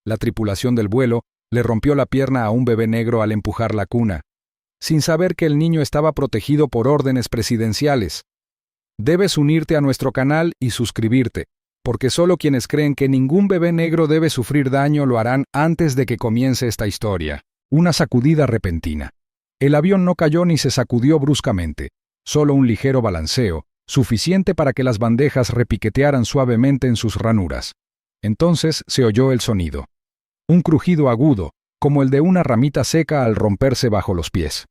La tripulación del vuelo le rompió la pierna a un bebé negro al empujar la cuna, sin saber que el niño estaba protegido por órdenes presidenciales. Debes unirte a nuestro canal y suscribirte, porque solo quienes creen que ningún bebé negro debe sufrir daño lo harán antes de que comience esta historia. Una sacudida repentina. El avión no cayó ni se sacudió bruscamente, solo un ligero balanceo, suficiente para que las bandejas repiquetearan suavemente en sus ranuras. Entonces se oyó el sonido. Un crujido agudo, como el de una ramita seca al romperse bajo los pies.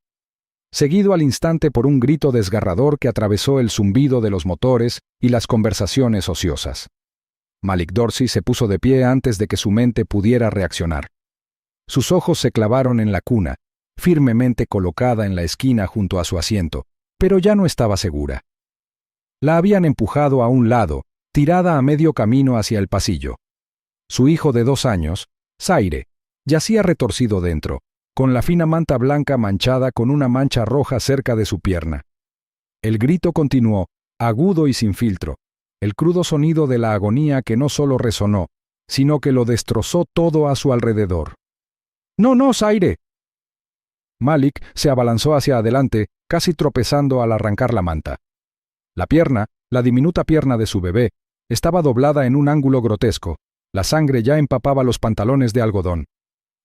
Seguido al instante por un grito desgarrador que atravesó el zumbido de los motores y las conversaciones ociosas. Malik Dorsey se puso de pie antes de que su mente pudiera reaccionar. Sus ojos se clavaron en la cuna, firmemente colocada en la esquina junto a su asiento, pero ya no estaba segura. La habían empujado a un lado, tirada a medio camino hacia el pasillo. Su hijo de 2 años, Zaire, yacía retorcido dentro, con la fina manta blanca manchada con una mancha roja cerca de su pierna. El grito continuó, agudo y sin filtro, el crudo sonido de la agonía que no solo resonó, sino que lo destrozó todo a su alrededor. ¡No, no, Zaire! Malik se abalanzó hacia adelante, casi tropezando al arrancar la manta. La pierna, la diminuta pierna de su bebé, estaba doblada en un ángulo grotesco. La sangre ya empapaba los pantalones de algodón.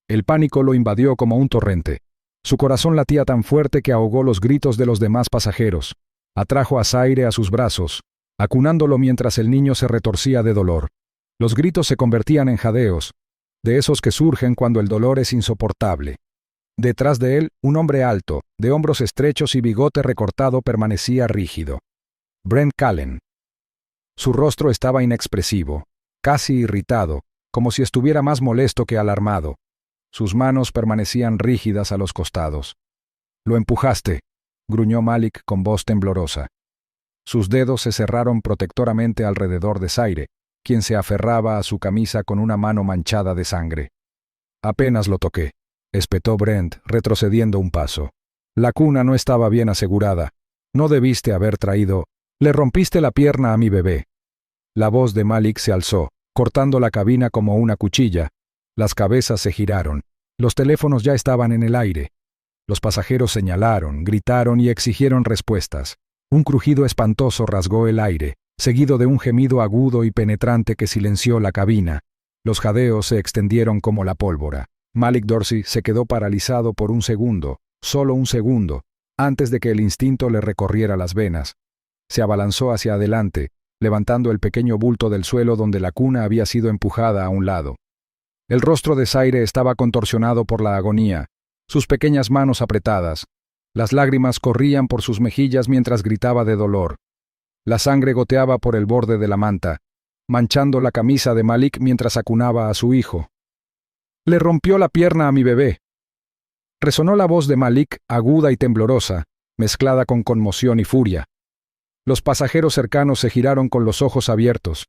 El pánico lo invadió como un torrente. Su corazón latía tan fuerte que ahogó los gritos de los demás pasajeros. Atrajo a Zaire a sus brazos, acunándolo mientras el niño se retorcía de dolor. Los gritos se convertían en jadeos, de esos que surgen cuando el dolor es insoportable. Detrás de él, un hombre alto, de hombros estrechos y bigote recortado, permanecía rígido. Brent Callen. Su rostro estaba inexpresivo, casi irritado, como si estuviera más molesto que alarmado. Sus manos permanecían rígidas a los costados. «Lo empujaste», gruñó Malik con voz temblorosa. Sus dedos se cerraron protectoramente alrededor de Zaire, quien se aferraba a su camisa con una mano manchada de sangre. «Apenas lo toqué», espetó Brent, retrocediendo un paso. «La cuna no estaba bien asegurada. No debiste haber traído. Le rompiste la pierna a mi bebé». La voz de Malik se alzó, cortando la cabina como una cuchilla. Las cabezas se giraron. Los teléfonos ya estaban en el aire. Los pasajeros señalaron, gritaron y exigieron respuestas. Un crujido espantoso rasgó el aire, seguido de un gemido agudo y penetrante que silenció la cabina. Los jadeos se extendieron como la pólvora. Malik Dorsey se quedó paralizado por un segundo, solo un segundo, antes de que el instinto le recorriera las venas. Se abalanzó hacia adelante, levantando el pequeño bulto del suelo donde la cuna había sido empujada a un lado. El rostro de Zaire estaba contorsionado por la agonía, sus pequeñas manos apretadas. Las lágrimas corrían por sus mejillas mientras gritaba de dolor. La sangre goteaba por el borde de la manta, manchando la camisa de Malik mientras acunaba a su hijo. «Le rompió la pierna a mi bebé». Resonó la voz de Malik, aguda y temblorosa, mezclada con conmoción y furia. Los pasajeros cercanos se giraron con los ojos abiertos.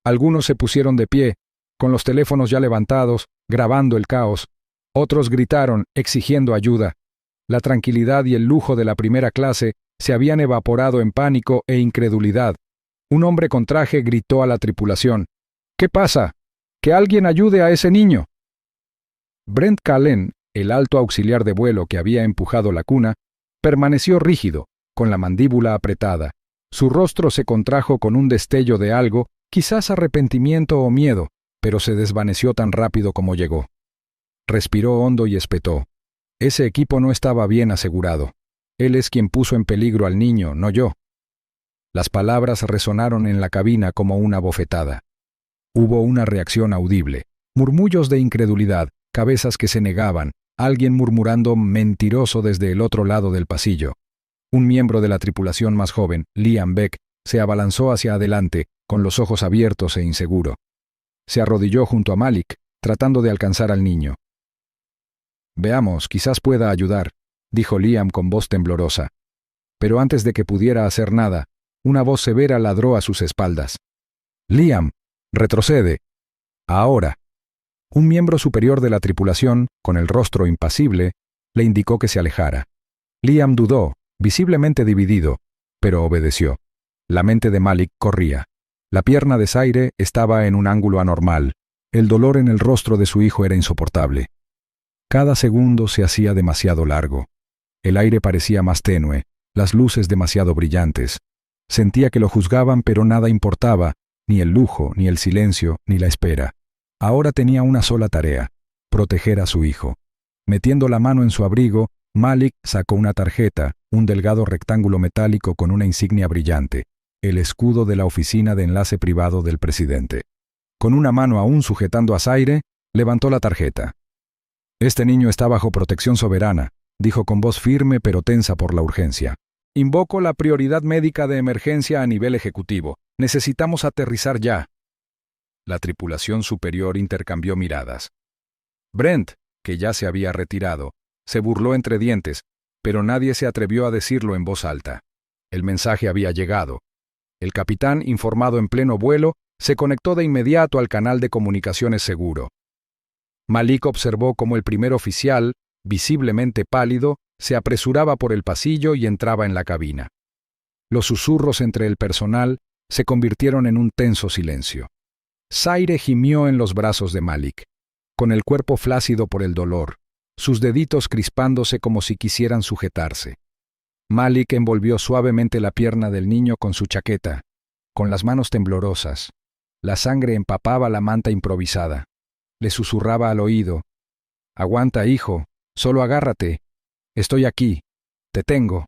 Algunos se pusieron de pie, con los teléfonos ya levantados, grabando el caos. Otros gritaron, exigiendo ayuda. La tranquilidad y el lujo de la primera clase se habían evaporado en pánico e incredulidad. Un hombre con traje gritó a la tripulación: «¿Qué pasa? ¡Que alguien ayude a ese niño!». Brent Callen, el alto auxiliar de vuelo que había empujado la cuna, permaneció rígido, con la mandíbula apretada. Su rostro se contrajo con un destello de algo, quizás arrepentimiento o miedo, pero se desvaneció tan rápido como llegó. Respiró hondo y espetó. Ese equipo no estaba bien asegurado. Él es quien puso en peligro al niño, no yo. Las palabras resonaron en la cabina como una bofetada. Hubo una reacción audible, murmullos de incredulidad, cabezas que se negaban, alguien murmurando mentiroso desde el otro lado del pasillo. Un miembro de la tripulación más joven, Liam Beck, se abalanzó hacia adelante, con los ojos abiertos e inseguro. Se arrodilló junto a Malik, tratando de alcanzar al niño. «Veamos, quizás pueda ayudar», dijo Liam con voz temblorosa. Pero antes de que pudiera hacer nada, una voz severa ladró a sus espaldas. «Liam, retrocede. Ahora». Un miembro superior de la tripulación, con el rostro impasible, le indicó que se alejara. Liam dudó, visiblemente dividido, pero obedeció. La mente de Malik corría. La pierna de Zaire estaba en un ángulo anormal. El dolor en el rostro de su hijo era insoportable. Cada segundo se hacía demasiado largo. El aire parecía más tenue, las luces demasiado brillantes. Sentía que lo juzgaban, pero nada importaba, ni el lujo, ni el silencio, ni la espera. Ahora tenía una sola tarea: proteger a su hijo. Metiendo la mano en su abrigo, Malik sacó una tarjeta, un delgado rectángulo metálico con una insignia brillante, el escudo de la oficina de enlace privado del presidente. Con una mano aún sujetando a Zaire, levantó la tarjeta. «Este niño está bajo protección soberana», dijo con voz firme pero tensa por la urgencia. «Invoco la prioridad médica de emergencia a nivel ejecutivo. Necesitamos aterrizar ya». La tripulación superior intercambió miradas. Brent, que ya se había retirado, se burló entre dientes, pero nadie se atrevió a decirlo en voz alta. El mensaje había llegado. El capitán, informado en pleno vuelo, se conectó de inmediato al canal de comunicaciones seguro. Malik observó cómo el primer oficial, visiblemente pálido, se apresuraba por el pasillo y entraba en la cabina. Los susurros entre el personal se convirtieron en un tenso silencio. Zaire gimió en los brazos de Malik, con el cuerpo flácido por el dolor, sus deditos crispándose como si quisieran sujetarse. Malik envolvió suavemente la pierna del niño con su chaqueta, con las manos temblorosas. La sangre empapaba la manta improvisada. Le susurraba al oído: «Aguanta, hijo, solo agárrate. Estoy aquí. Te tengo».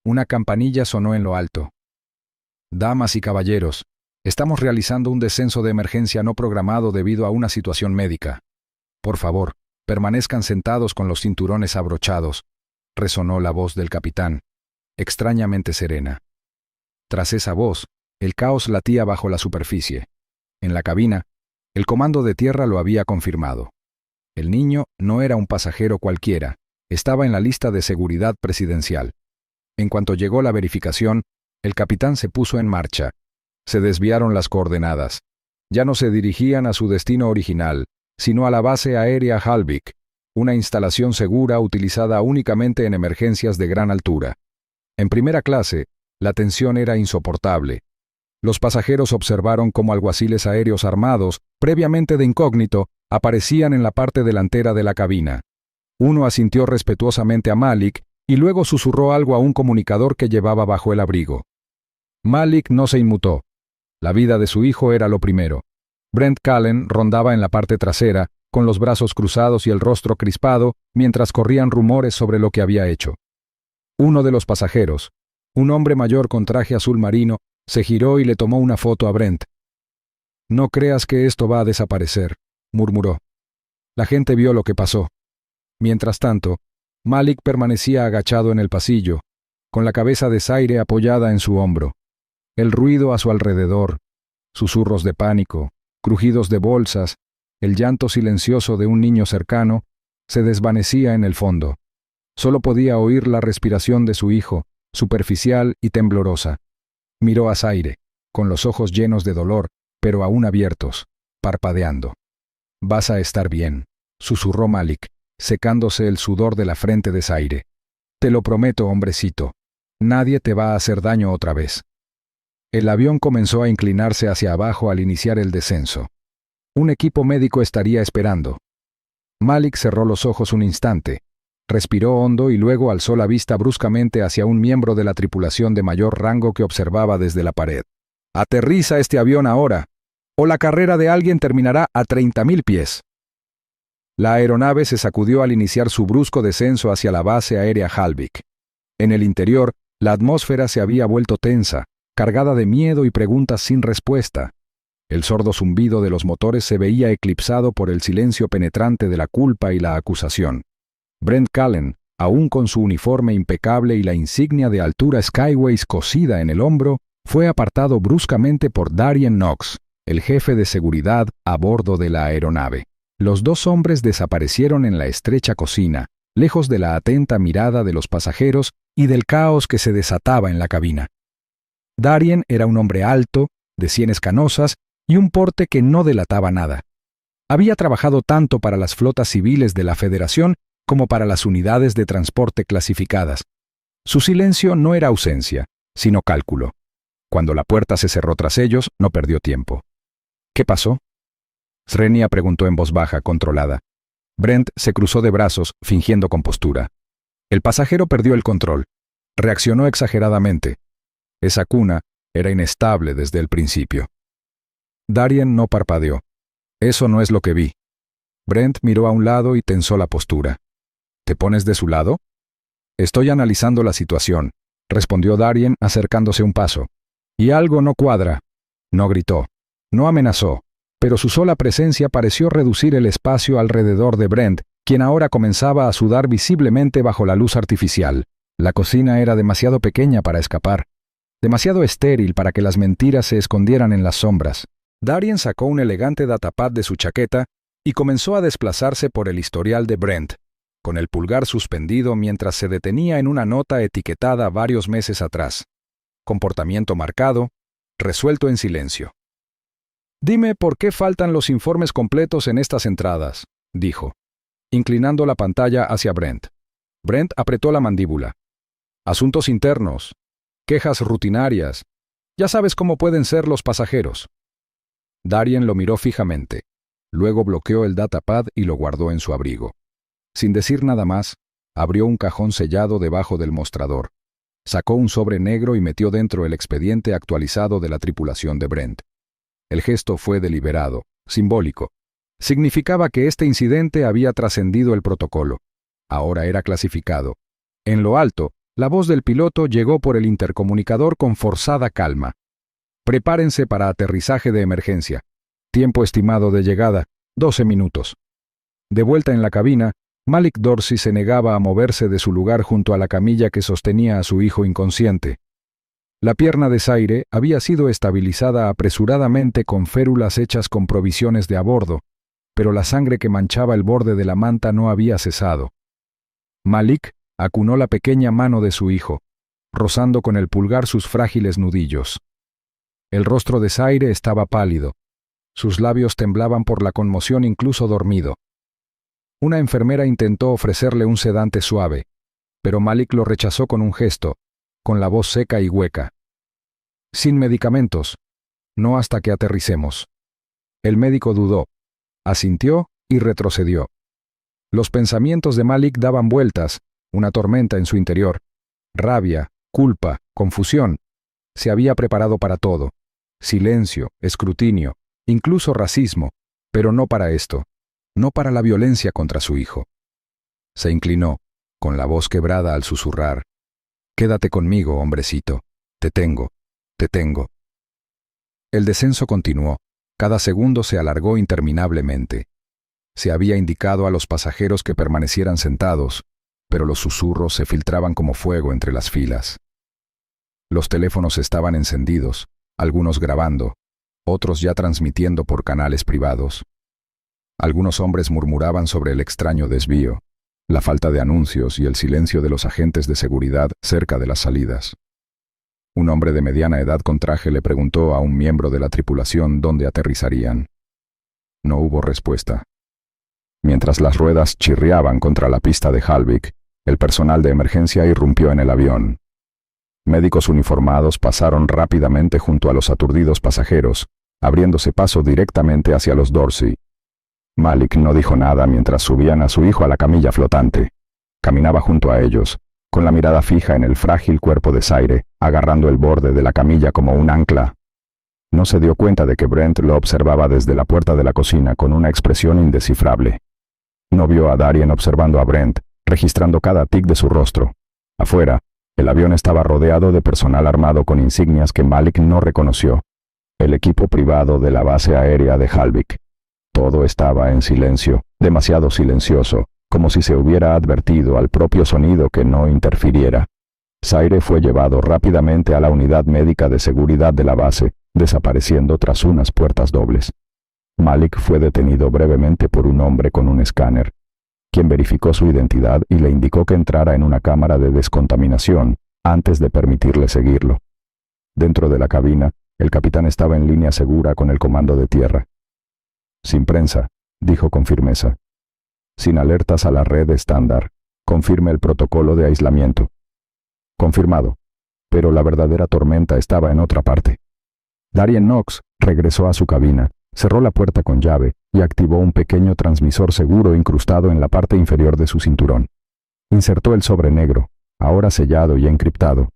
Una campanilla sonó en lo alto. «Damas y caballeros, estamos realizando un descenso de emergencia no programado debido a una situación médica. Por favor, permanezcan sentados con los cinturones abrochados», resonó la voz del capitán, extrañamente serena. Tras esa voz, el caos latía bajo la superficie. En la cabina, el comando de tierra lo había confirmado. El niño no era un pasajero cualquiera, estaba en la lista de seguridad presidencial. En cuanto llegó la verificación, el capitán se puso en marcha. Se desviaron las coordenadas. Ya no se dirigían a su destino original, sino a la base aérea Halvik, una instalación segura utilizada únicamente en emergencias de gran altura. En primera clase, la tensión era insoportable. Los pasajeros observaron cómo alguaciles aéreos armados, previamente de incógnito, aparecían en la parte delantera de la cabina. Uno asintió respetuosamente a Malik y luego susurró algo a un comunicador que llevaba bajo el abrigo. Malik no se inmutó. La vida de su hijo era lo primero. Brent Callen rondaba en la parte trasera, con los brazos cruzados y el rostro crispado, mientras corrían rumores sobre lo que había hecho. Uno de los pasajeros, un hombre mayor con traje azul marino, se giró y le tomó una foto a Brent. «No creas que esto va a desaparecer», murmuró. La gente vio lo que pasó. Mientras tanto, Malik permanecía agachado en el pasillo, con la cabeza de Zaire apoyada en su hombro. El ruido a su alrededor, susurros de pánico, crujidos de bolsas, el llanto silencioso de un niño cercano, se desvanecía en el fondo. Solo podía oír la respiración de su hijo, superficial y temblorosa. Miró a Zaire, con los ojos llenos de dolor, pero aún abiertos, parpadeando. «Vas a estar bien», susurró Malik, secándose el sudor de la frente de Zaire. «Te lo prometo, hombrecito. Nadie te va a hacer daño otra vez». El avión comenzó a inclinarse hacia abajo al iniciar el descenso. Un equipo médico estaría esperando. Malik cerró los ojos un instante, respiró hondo y luego alzó la vista bruscamente hacia un miembro de la tripulación de mayor rango que observaba desde la pared. «Aterriza este avión ahora, o la carrera de alguien terminará a 30.000 pies». La aeronave se sacudió al iniciar su brusco descenso hacia la base aérea Halvik. En el interior, la atmósfera se había vuelto tensa, cargada de miedo y preguntas sin respuesta. El sordo zumbido de los motores se veía eclipsado por el silencio penetrante de la culpa y la acusación. Brent Callen, aún con su uniforme impecable y la insignia de altura Skyways cosida en el hombro, fue apartado bruscamente por Darien Knox, el jefe de seguridad a bordo de la aeronave. Los dos hombres desaparecieron en la estrecha cocina, lejos de la atenta mirada de los pasajeros y del caos que se desataba en la cabina. Darien era un hombre alto, de sienes canosas y un porte que no delataba nada. Había trabajado tanto para las flotas civiles de la Federación como para las unidades de transporte clasificadas. Su silencio no era ausencia, sino cálculo. Cuando la puerta se cerró tras ellos, no perdió tiempo. «¿Qué pasó?». Srenia preguntó en voz baja, controlada. Brent se cruzó de brazos, fingiendo compostura. El pasajero perdió el control. Reaccionó exageradamente. Esa cuna era inestable desde el principio. Darien no parpadeó. Eso no es lo que vi. Brent miró a un lado y tensó la postura. ¿Te pones de su lado? Estoy analizando la situación, respondió Darien acercándose un paso. Y algo no cuadra. No gritó. No amenazó. Pero su sola presencia pareció reducir el espacio alrededor de Brent, quien ahora comenzaba a sudar visiblemente bajo la luz artificial. La cocina era demasiado pequeña para escapar. Demasiado estéril para que las mentiras se escondieran en las sombras. Darien sacó un elegante datapad de su chaqueta y comenzó a desplazarse por el historial de Brent, con el pulgar suspendido mientras se detenía en una nota etiquetada varios meses atrás. Comportamiento marcado, resuelto en silencio. «Dime por qué faltan los informes completos en estas entradas», dijo, inclinando la pantalla hacia Brent. Brent apretó la mandíbula. «Asuntos internos, quejas rutinarias. Ya sabes cómo pueden ser los pasajeros». Darien lo miró fijamente. Luego bloqueó el datapad y lo guardó en su abrigo. Sin decir nada más, abrió un cajón sellado debajo del mostrador. Sacó un sobre negro y metió dentro el expediente actualizado de la tripulación de Brent. El gesto fue deliberado, simbólico. Significaba que este incidente había trascendido el protocolo. Ahora era clasificado. En lo alto, la voz del piloto llegó por el intercomunicador con forzada calma. «Prepárense para aterrizaje de emergencia. Tiempo estimado de llegada, 12 minutos». De vuelta en la cabina, Malik Dorsey se negaba a moverse de su lugar junto a la camilla que sostenía a su hijo inconsciente. La pierna de Zaire había sido estabilizada apresuradamente con férulas hechas con provisiones de a bordo, pero la sangre que manchaba el borde de la manta no había cesado. Malik acunó la pequeña mano de su hijo, rozando con el pulgar sus frágiles nudillos. El rostro de Zaire estaba pálido. Sus labios temblaban por la conmoción incluso dormido. Una enfermera intentó ofrecerle un sedante suave, pero Malik lo rechazó con un gesto, con la voz seca y hueca. «Sin medicamentos. No hasta que aterricemos». El médico dudó, asintió y retrocedió. Los pensamientos de Malik daban vueltas, una tormenta en su interior. Rabia, culpa, confusión. Se había preparado para todo. Silencio, escrutinio, incluso racismo, pero no para esto, no para la violencia contra su hijo. Se inclinó, con la voz quebrada al susurrar: «Quédate conmigo, hombrecito. Te tengo, te tengo». El descenso continuó. Cada segundo se alargó interminablemente. Se había indicado a los pasajeros que permanecieran sentados, pero los susurros se filtraban como fuego entre las filas. Los teléfonos estaban encendidos, algunos grabando, otros ya transmitiendo por canales privados. Algunos hombres murmuraban sobre el extraño desvío, la falta de anuncios y el silencio de los agentes de seguridad cerca de las salidas. Un hombre de mediana edad con traje le preguntó a un miembro de la tripulación dónde aterrizarían. No hubo respuesta. Mientras las ruedas chirriaban contra la pista de Halvik, el personal de emergencia irrumpió en el avión. Médicos uniformados pasaron rápidamente junto a los aturdidos pasajeros, abriéndose paso directamente hacia los Dorsey. Malik no dijo nada mientras subían a su hijo a la camilla flotante. Caminaba junto a ellos, con la mirada fija en el frágil cuerpo de Zaire, agarrando el borde de la camilla como un ancla. No se dio cuenta de que Brent lo observaba desde la puerta de la cocina con una expresión indescifrable. No vio a Darien observando a Brent, registrando cada tic de su rostro. Afuera, el avión estaba rodeado de personal armado con insignias que Malik no reconoció. El equipo privado de la base aérea de Halvik. Todo estaba en silencio, demasiado silencioso, como si se hubiera advertido al propio sonido que no interfiriera. Zaire fue llevado rápidamente a la unidad médica de seguridad de la base, desapareciendo tras unas puertas dobles. Malik fue detenido brevemente por un hombre con un escáner, quien verificó su identidad y le indicó que entrara en una cámara de descontaminación antes de permitirle seguirlo. Dentro de la cabina, el capitán estaba en línea segura con el comando de tierra. «Sin prensa», dijo con firmeza. «Sin alertas a la red estándar. Confirme el protocolo de aislamiento». «Confirmado». Pero la verdadera tormenta estaba en otra parte. Darien Knox regresó a su cabina, Cerró la puerta con llave y activó un pequeño transmisor seguro incrustado en la parte inferior de su cinturón. Insertó el sobre negro, ahora sellado y encriptado,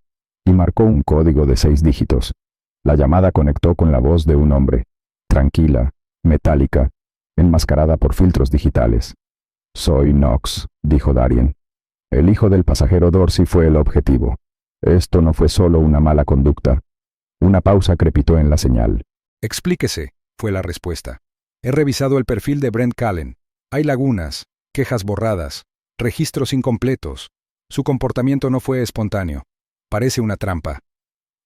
y marcó un código de 6 dígitos. La llamada conectó con la voz de un hombre, tranquila, metálica, enmascarada por filtros digitales. «Soy Knox», dijo Darien. El hijo del pasajero Dorsey fue el objetivo. Esto no fue solo una mala conducta. Una pausa crepitó en la señal. «Explíquese», fue la respuesta. «He revisado el perfil de Brent Callen. Hay lagunas, quejas borradas, registros incompletos. Su comportamiento no fue espontáneo. Parece una trampa».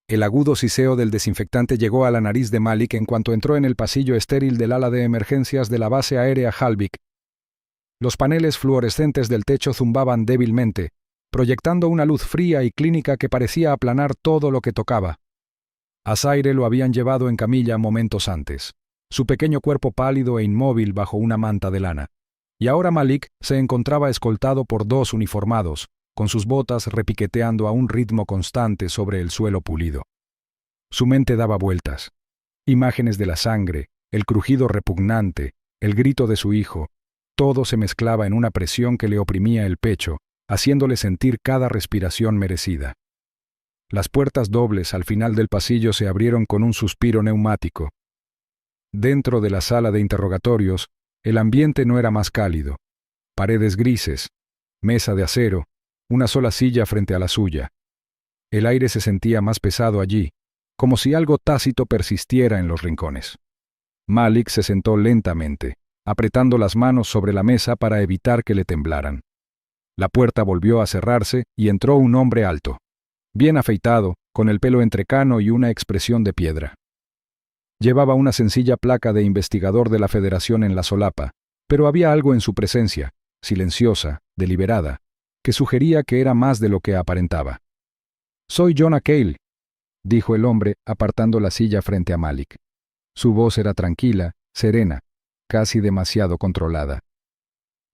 El agudo siseo del desinfectante llegó a la nariz de Malik en cuanto entró en el pasillo estéril del ala de emergencias de la base aérea Halvik. Los paneles fluorescentes del techo zumbaban débilmente, proyectando una luz fría y clínica que parecía aplanar todo lo que tocaba. A Zaire lo habían llevado en camilla momentos antes, su pequeño cuerpo pálido e inmóvil bajo una manta de lana. Y ahora Malik se encontraba escoltado por 2 uniformados, con sus botas repiqueteando a un ritmo constante sobre el suelo pulido. Su mente daba vueltas. Imágenes de la sangre, el crujido repugnante, el grito de su hijo, todo se mezclaba en una presión que le oprimía el pecho, haciéndole sentir cada respiración merecida. Las puertas dobles al final del pasillo se abrieron con un suspiro neumático. Dentro de la sala de interrogatorios, el ambiente no era más cálido. Paredes grises, mesa de acero, una sola silla frente a la suya. El aire se sentía más pesado allí, como si algo tácito persistiera en los rincones. Malik se sentó lentamente, apretando las manos sobre la mesa para evitar que le temblaran. La puerta volvió a cerrarse y entró un hombre alto, bien afeitado, con el pelo entrecano y una expresión de piedra. Llevaba una sencilla placa de investigador de la Federación en la solapa, pero había algo en su presencia, silenciosa, deliberada, que sugería que era más de lo que aparentaba. «Soy Jonah Cale», dijo el hombre, apartando la silla frente a Malik. Su voz era tranquila, serena, casi demasiado controlada.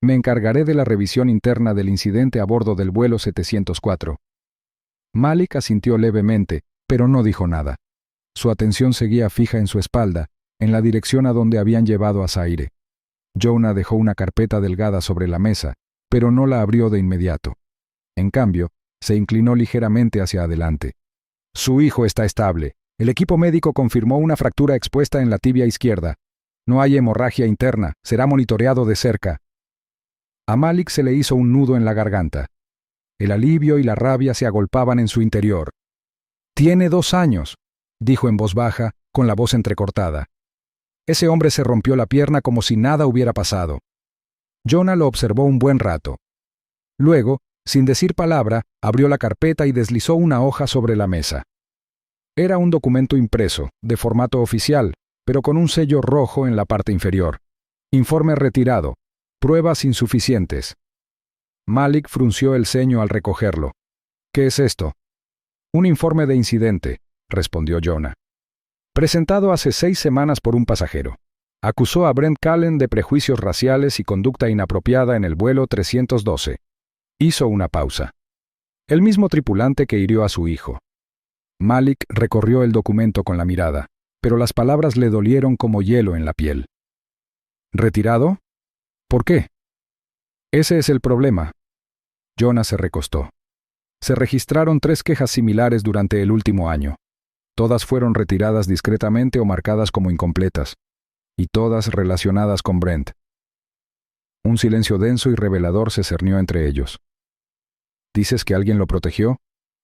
«Me encargaré de la revisión interna del incidente a bordo del vuelo 704. Malik asintió levemente, pero no dijo nada. Su atención seguía fija en su espalda, en la dirección a donde habían llevado a Zaire. Jonah dejó una carpeta delgada sobre la mesa, pero no la abrió de inmediato. En cambio, se inclinó ligeramente hacia adelante. «Su hijo está estable. El equipo médico confirmó una fractura expuesta en la tibia izquierda. No hay hemorragia interna. Será monitoreado de cerca». A Malik se le hizo un nudo en la garganta. El alivio y la rabia se agolpaban en su interior. «Tiene 2 años», dijo en voz baja, con la voz entrecortada. Ese hombre se rompió la pierna como si nada hubiera pasado. Jonah lo observó un buen rato. Luego, sin decir palabra, abrió la carpeta y deslizó una hoja sobre la mesa. Era un documento impreso, de formato oficial, pero con un sello rojo en la parte inferior. Informe retirado. Pruebas insuficientes. Malik frunció el ceño al recogerlo. «¿Qué es esto?» «Un informe de incidente», respondió Jonah. «Presentado hace 6 semanas por un pasajero. Acusó a Brent Callen de prejuicios raciales y conducta inapropiada en el vuelo 312. Hizo una pausa. El mismo tripulante que hirió a su hijo». Malik recorrió el documento con la mirada, pero las palabras le dolieron como hielo en la piel. «¿Retirado? ¿Por qué?» «Ese es el problema». Jonah se recostó. Se registraron 3 quejas similares durante el último año. Todas fueron retiradas discretamente o marcadas como incompletas, y todas relacionadas con Brent. Un silencio denso y revelador se cernió entre ellos. «¿Dices que alguien lo protegió?»,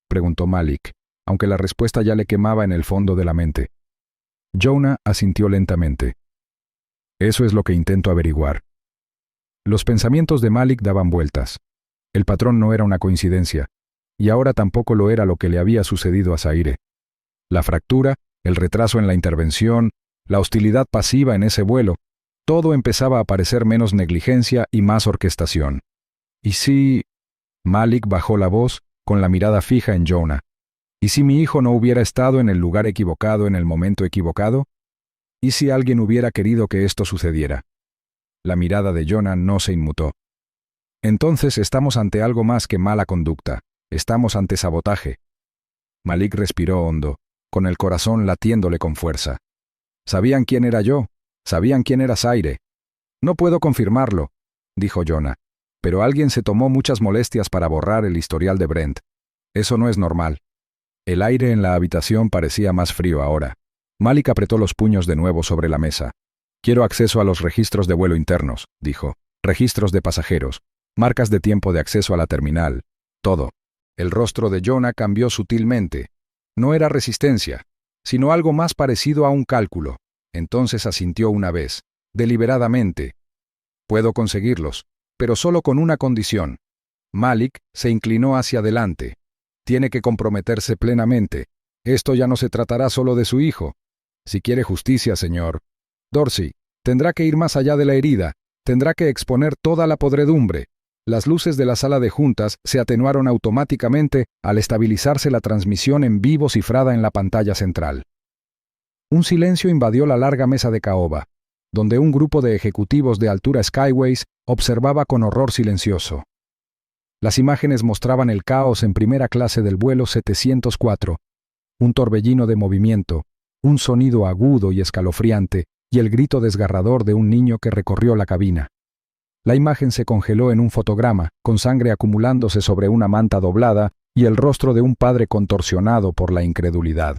preguntó Malik, aunque la respuesta ya le quemaba en el fondo de la mente. Jonah asintió lentamente. «Eso es lo que intento averiguar». Los pensamientos de Malik daban vueltas. El patrón no era una coincidencia, y ahora tampoco lo era lo que le había sucedido a Zaire. La fractura, el retraso en la intervención, la hostilidad pasiva en ese vuelo, todo empezaba a parecer menos negligencia y más orquestación. ¿Y si...? Malik bajó la voz, con la mirada fija en Jonah. ¿Y si mi hijo no hubiera estado en el lugar equivocado en el momento equivocado? ¿Y si alguien hubiera querido que esto sucediera? La mirada de Jonah no se inmutó. Entonces estamos ante algo más que mala conducta. Estamos ante sabotaje. Malik respiró hondo, con el corazón latiéndole con fuerza. ¿Sabían quién era yo? Sabían quién era Zaire. No puedo confirmarlo, dijo Jonah, pero alguien se tomó muchas molestias para borrar el historial de Brent. Eso no es normal. El aire en la habitación parecía más frío ahora. Malik apretó los puños de nuevo sobre la mesa. Quiero acceso a los registros de vuelo internos, dijo. Registros de pasajeros, marcas de tiempo de acceso a la terminal, todo. El rostro de Jonah cambió sutilmente. No era resistencia, sino algo más parecido a un cálculo. Entonces asintió una vez, deliberadamente. Puedo conseguirlos, pero solo con una condición. Malik se inclinó hacia adelante. Tiene que comprometerse plenamente. Esto ya no se tratará solo de su hijo. Si quiere justicia, señor Dorsey, tendrá que ir más allá de la herida, tendrá que exponer toda la podredumbre. Las luces de la sala de juntas se atenuaron automáticamente al estabilizarse la transmisión en vivo cifrada en la pantalla central. Un silencio invadió la larga mesa de caoba, donde un grupo de ejecutivos de Altura Skyways observaba con horror silencioso. Las imágenes mostraban el caos en primera clase del vuelo 704, un torbellino de movimiento, un sonido agudo y escalofriante, y el grito desgarrador de un niño que recorrió la cabina. La imagen se congeló en un fotograma, con sangre acumulándose sobre una manta doblada y el rostro de un padre contorsionado por la incredulidad.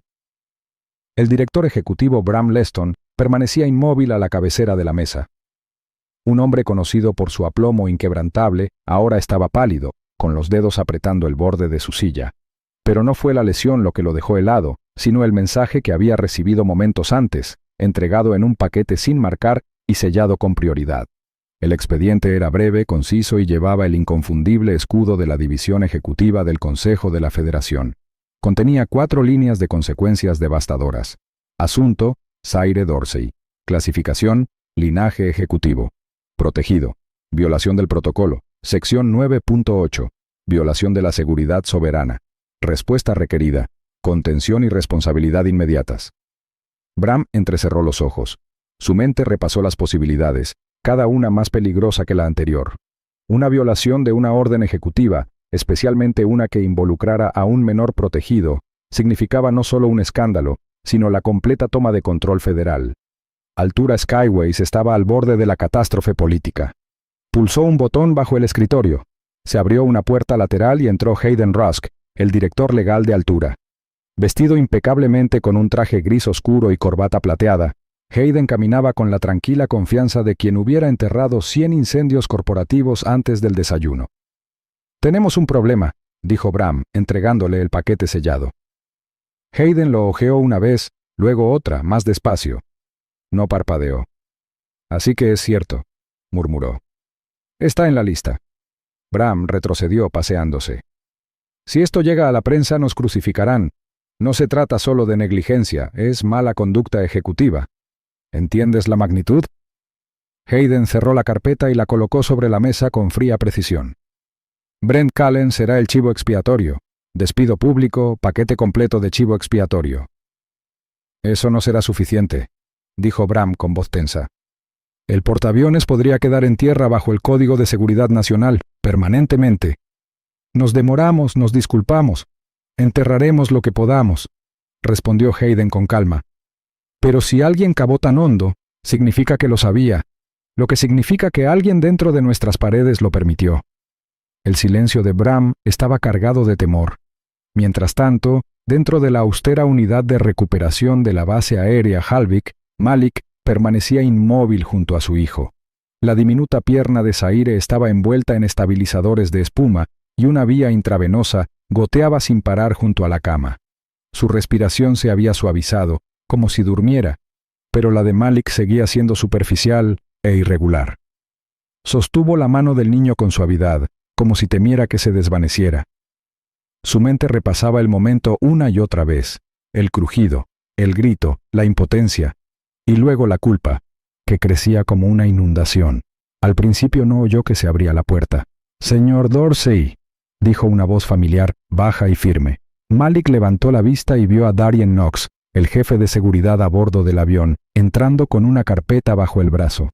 El director ejecutivo Bram Leston permanecía inmóvil a la cabecera de la mesa. Un hombre conocido por su aplomo inquebrantable ahora estaba pálido, con los dedos apretando el borde de su silla. Pero no fue la lesión lo que lo dejó helado, sino el mensaje que había recibido momentos antes, entregado en un paquete sin marcar y sellado con prioridad. El expediente era breve, conciso y llevaba el inconfundible escudo de la División Ejecutiva del Consejo de la Federación. Contenía 4 líneas de consecuencias devastadoras. Asunto: Zaire Dorsey. Clasificación: linaje ejecutivo. Protegido. Violación del protocolo. Sección 9.8. Violación de la seguridad soberana. Respuesta requerida. Contención y responsabilidad inmediatas. Bram entrecerró los ojos. Su mente repasó las posibilidades, cada una más peligrosa que la anterior. Una violación de una orden ejecutiva, especialmente una que involucrara a un menor protegido, significaba no solo un escándalo, sino la completa toma de control federal. Altura Skyways estaba al borde de la catástrofe política. Pulsó un botón bajo el escritorio. Se abrió una puerta lateral y entró Hayden Rusk, el director legal de Altura. Vestido impecablemente con un traje gris oscuro y corbata plateada, Hayden caminaba con la tranquila confianza de quien hubiera enterrado 100 incendios corporativos antes del desayuno. «Tenemos un problema», dijo Bram, entregándole el paquete sellado. Hayden lo hojeó una vez, luego otra, más despacio. No parpadeó. «Así que es cierto», murmuró. «Está en la lista». Bram retrocedió paseándose. «Si esto llega a la prensa nos crucificarán. No se trata solo de negligencia, es mala conducta ejecutiva. ¿Entiendes la magnitud?» Hayden cerró la carpeta y la colocó sobre la mesa con fría precisión. Brent Callen será el chivo expiatorio. Despido público, paquete completo de chivo expiatorio. «Eso no será suficiente», dijo Bram con voz tensa. «El portaaviones podría quedar en tierra bajo el Código de Seguridad Nacional, permanentemente. Nos demoramos, nos disculpamos. Enterraremos lo que podamos», respondió Hayden con calma. «Pero si alguien cavó tan hondo, significa que lo sabía, lo que significa que alguien dentro de nuestras paredes lo permitió». El silencio de Bram estaba cargado de temor. Mientras tanto, dentro de la austera unidad de recuperación de la base aérea Halvik, Malik permanecía inmóvil junto a su hijo. La diminuta pierna de Zaire estaba envuelta en estabilizadores de espuma y una vía intravenosa goteaba sin parar junto a la cama. Su respiración se había suavizado, como si durmiera, pero la de Malik seguía siendo superficial e irregular. Sostuvo la mano del niño con suavidad, como si temiera que se desvaneciera. Su mente repasaba el momento una y otra vez, el crujido, el grito, la impotencia, y luego la culpa, que crecía como una inundación. Al principio no oyó que se abría la puerta. «Señor Dorsey», dijo una voz familiar, baja y firme. Malik levantó la vista y vio a Darien Knox, el jefe de seguridad a bordo del avión, entrando con una carpeta bajo el brazo.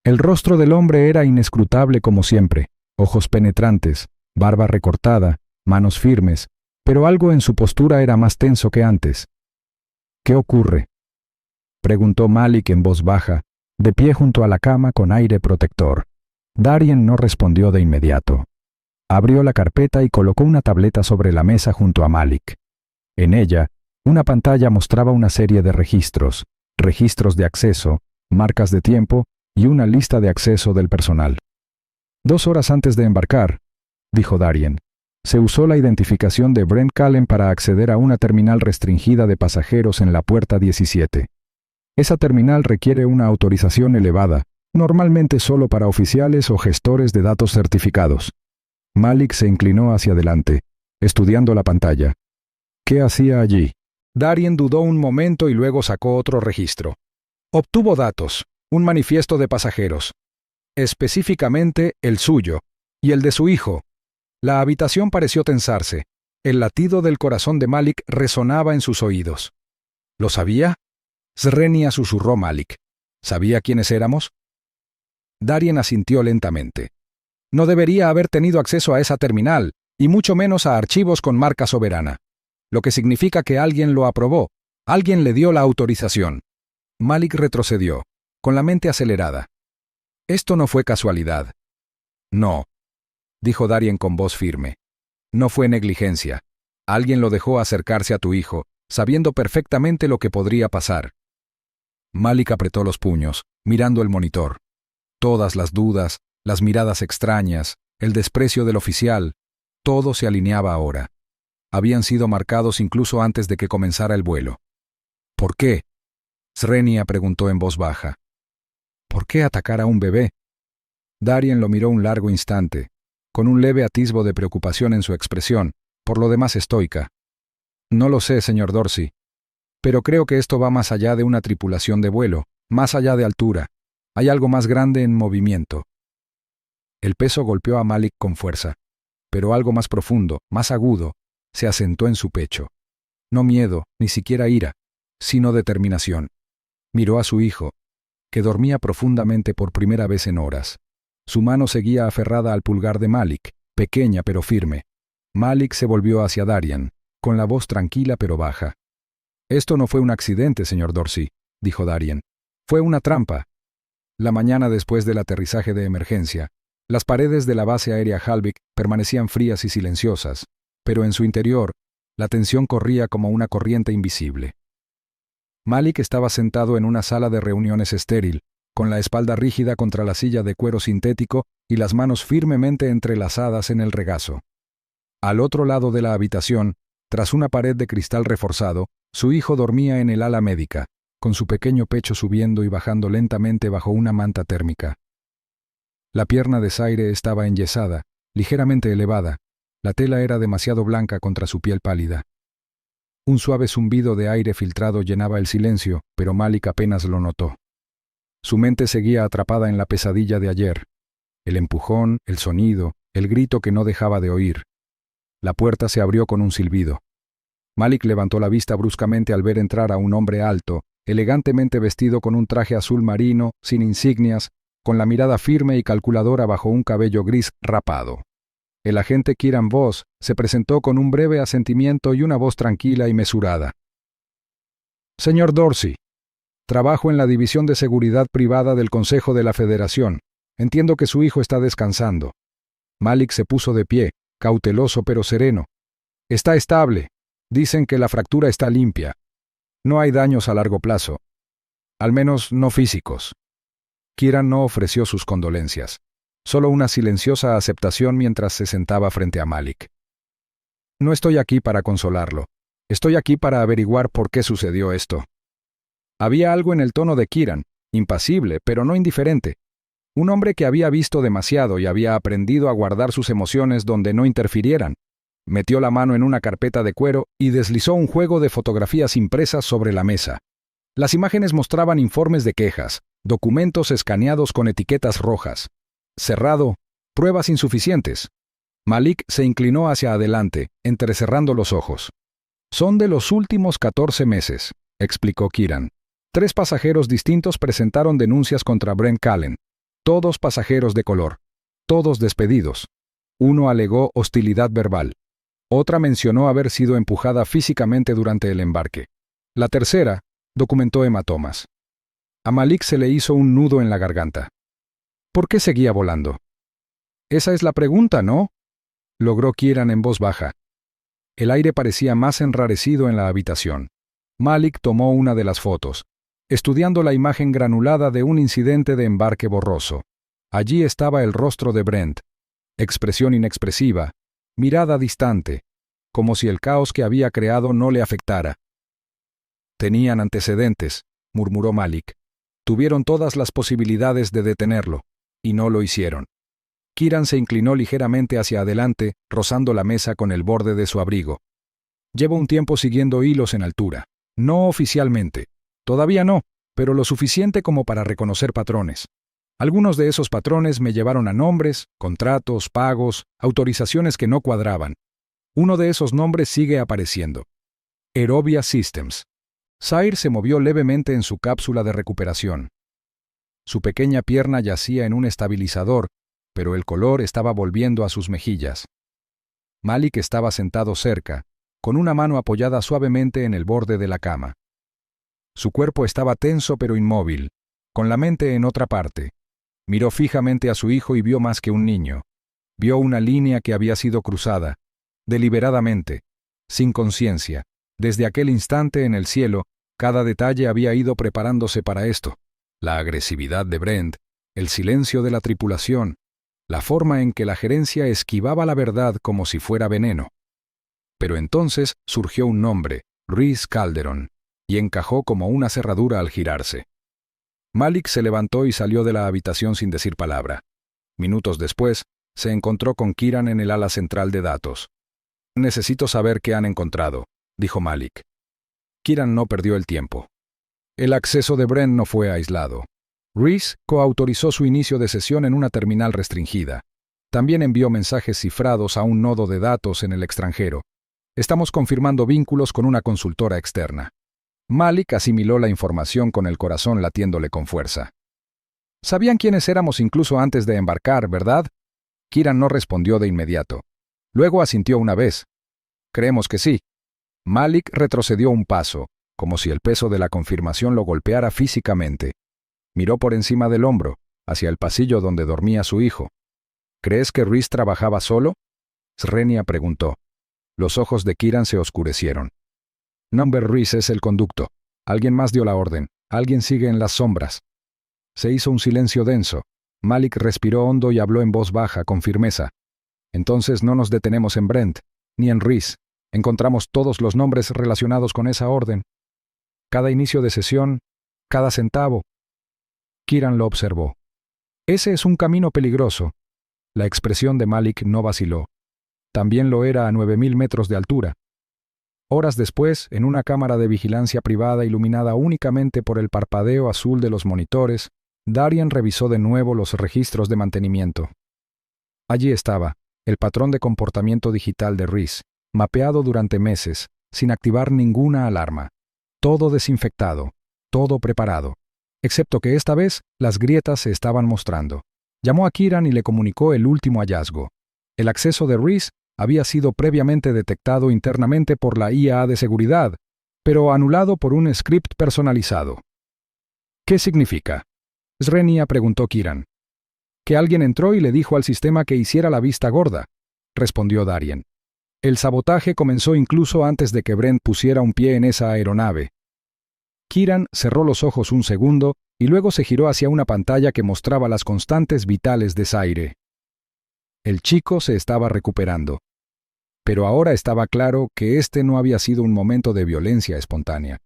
El rostro del hombre era inescrutable como siempre, ojos penetrantes, barba recortada, manos firmes, pero algo en su postura era más tenso que antes. «¿Qué ocurre?». preguntó Malik en voz baja, de pie junto a la cama con aire protector. Darien no respondió de inmediato. Abrió la carpeta y colocó una tableta sobre la mesa junto a Malik. En ella, una pantalla mostraba una serie de registros de acceso, marcas de tiempo y una lista de acceso del personal. 2 horas antes de embarcar, dijo Darien, se usó la identificación de Brent Callen para acceder a una terminal restringida de pasajeros en la puerta 17. Esa terminal requiere una autorización elevada, normalmente solo para oficiales o gestores de datos certificados. Malik se inclinó hacia adelante, estudiando la pantalla. ¿Qué hacía allí? Darien dudó un momento y luego sacó otro registro. Obtuvo datos, un manifiesto de pasajeros, específicamente el suyo y el de su hijo. La habitación pareció tensarse. El latido del corazón de Malik resonaba en sus oídos. ¿Lo sabía? Srenia susurró Malik. ¿Sabía quiénes éramos? Darien asintió lentamente. No debería haber tenido acceso a esa terminal, y mucho menos a archivos con marca soberana. Lo que significa que alguien lo aprobó, alguien le dio la autorización. Malik retrocedió, con la mente acelerada. Esto no fue casualidad. No, dijo Darien con voz firme. No fue negligencia. Alguien lo dejó acercarse a tu hijo, sabiendo perfectamente lo que podría pasar. Malik apretó los puños, mirando el monitor. Todas las dudas, las miradas extrañas, el desprecio del oficial, todo se alineaba ahora. Habían sido marcados incluso antes de que comenzara el vuelo. ¿Por qué? Srenia preguntó en voz baja. ¿Por qué atacar a un bebé? Darien lo miró un largo instante, con un leve atisbo de preocupación en su expresión, por lo demás estoica. No lo sé, señor Dorsey, pero creo que esto va más allá de una tripulación de vuelo, más allá de altura. Hay algo más grande en movimiento. El peso golpeó a Malik con fuerza, pero algo más profundo, más agudo, se asentó en su pecho. No miedo, ni siquiera ira, sino determinación. Miró a su hijo, que dormía profundamente por primera vez en horas. Su mano seguía aferrada al pulgar de Malik, pequeña pero firme. Malik se volvió hacia Darien, con la voz tranquila pero baja. «Esto no fue un accidente, señor Dorsey», dijo Darien. «Fue una trampa». La mañana después del aterrizaje de emergencia, las paredes de la base aérea Halvik permanecían frías y silenciosas, pero en su interior, la tensión corría como una corriente invisible. Malik estaba sentado en una sala de reuniones estéril, con la espalda rígida contra la silla de cuero sintético y las manos firmemente entrelazadas en el regazo. Al otro lado de la habitación, tras una pared de cristal reforzado, su hijo dormía en el ala médica, con su pequeño pecho subiendo y bajando lentamente bajo una manta térmica. La pierna de Zaire estaba enyesada, ligeramente elevada. La tela era demasiado blanca contra su piel pálida. Un suave zumbido de aire filtrado llenaba el silencio, pero Malik apenas lo notó. Su mente seguía atrapada en la pesadilla de ayer. El empujón, el sonido, el grito que no dejaba de oír. La puerta se abrió con un silbido. Malik levantó la vista bruscamente al ver entrar a un hombre alto, elegantemente vestido con un traje azul marino, sin insignias, con la mirada firme y calculadora bajo un cabello gris rapado. El agente Kieran Voss se presentó con un breve asentimiento y una voz tranquila y mesurada. «Señor Dorsey, trabajo en la División de Seguridad Privada del Consejo de la Federación. Entiendo que su hijo está descansando». Malik se puso de pie, cauteloso pero sereno. «Está estable. Dicen que la fractura está limpia. No hay daños a largo plazo. Al menos no físicos». Kieran no ofreció sus condolencias. Solo una silenciosa aceptación mientras se sentaba frente a Malik. «No estoy aquí para consolarlo. Estoy aquí para averiguar por qué sucedió esto». Había algo en el tono de Kieran, impasible, pero no indiferente. Un hombre que había visto demasiado y había aprendido a guardar sus emociones donde no interfirieran. Metió la mano en una carpeta de cuero y deslizó un juego de fotografías impresas sobre la mesa. Las imágenes mostraban informes de quejas, documentos escaneados con etiquetas rojas. Cerrado, pruebas insuficientes. Malik se inclinó hacia adelante, entrecerrando los ojos. «Son de los últimos 14 meses», explicó Kieran. 3 pasajeros distintos presentaron denuncias contra Brent Callen. Todos pasajeros de color. Todos despedidos. Uno alegó hostilidad verbal. Otra mencionó haber sido empujada físicamente durante el embarque. La tercera, documentó hematomas. A Malik se le hizo un nudo en la garganta. ¿Por qué seguía volando? Esa es la pregunta, ¿no? Logró Kieran en voz baja. El aire parecía más enrarecido en la habitación. Malik tomó una de las fotos, estudiando la imagen granulada de un incidente de embarque borroso. Allí estaba el rostro de Brent, expresión inexpresiva, mirada distante, como si el caos que había creado no le afectara. Tenían antecedentes, murmuró Malik. Tuvieron todas las posibilidades de detenerlo, y no lo hicieron. Kieran se inclinó ligeramente hacia adelante, rozando la mesa con el borde de su abrigo. Llevo un tiempo siguiendo hilos en altura. No oficialmente. Todavía no, pero lo suficiente como para reconocer patrones. Algunos de esos patrones me llevaron a nombres, contratos, pagos, autorizaciones que no cuadraban. Uno de esos nombres sigue apareciendo. Aerobia Systems. Zaire se movió levemente en su cápsula de recuperación. Su pequeña pierna yacía en un estabilizador, pero el color estaba volviendo a sus mejillas. Malik estaba sentado cerca, con una mano apoyada suavemente en el borde de la cama. Su cuerpo estaba tenso pero inmóvil, con la mente en otra parte. Miró fijamente a su hijo y vio más que un niño. Vio una línea que había sido cruzada, deliberadamente, sin conciencia. Desde aquel instante en el cielo, cada detalle había ido preparándose para esto. La agresividad de Brent, el silencio de la tripulación, la forma en que la gerencia esquivaba la verdad como si fuera veneno. Pero entonces surgió un nombre, Rhys Calderon, y encajó como una cerradura al girarse. Malik se levantó y salió de la habitación sin decir palabra. Minutos después, se encontró con Kieran en el ala central de datos. «Necesito saber qué han encontrado», dijo Malik. Kieran no perdió el tiempo. El acceso de Brent no fue aislado. Rhys coautorizó su inicio de sesión en una terminal restringida. También envió mensajes cifrados a un nodo de datos en el extranjero. Estamos confirmando vínculos con una consultora externa. Malik asimiló la información con el corazón latiéndole con fuerza. Sabían quiénes éramos incluso antes de embarcar, ¿verdad? Kieran no respondió de inmediato. Luego asintió una vez. Creemos que sí. Malik retrocedió un paso, como si el peso de la confirmación lo golpeara físicamente. Miró por encima del hombro, hacia el pasillo donde dormía su hijo. ¿Crees que Rhys trabajaba solo? Srenia preguntó. Los ojos de Kieran se oscurecieron. Number Rhys es el conducto. Alguien más dio la orden. Alguien sigue en las sombras. Se hizo un silencio denso. Malik respiró hondo y habló en voz baja, con firmeza. Entonces no nos detenemos en Brent, ni en Rhys. Encontramos todos los nombres relacionados con esa orden. Cada inicio de sesión, cada centavo. Kieran lo observó. Ese es un camino peligroso. La expresión de Malik no vaciló. También lo era a 9000 metros de altura. Horas después, en una cámara de vigilancia privada iluminada únicamente por el parpadeo azul de los monitores, Darien revisó de nuevo los registros de mantenimiento. Allí estaba, el patrón de comportamiento digital de Rhys, mapeado durante meses, sin activar ninguna alarma. Todo desinfectado, todo preparado. Excepto que esta vez las grietas se estaban mostrando. Llamó a Kieran y le comunicó el último hallazgo. El acceso de Rhys había sido previamente detectado internamente por la IA de seguridad, pero anulado por un script personalizado. ¿Qué significa? Srenia preguntó Kieran. Que alguien entró y le dijo al sistema que hiciera la vista gorda, respondió Darien. El sabotaje comenzó incluso antes de que Brent pusiera un pie en esa aeronave. Kieran cerró los ojos un segundo y luego se giró hacia una pantalla que mostraba las constantes vitales de Zaire. El chico se estaba recuperando. Pero ahora estaba claro que este no había sido un momento de violencia espontánea.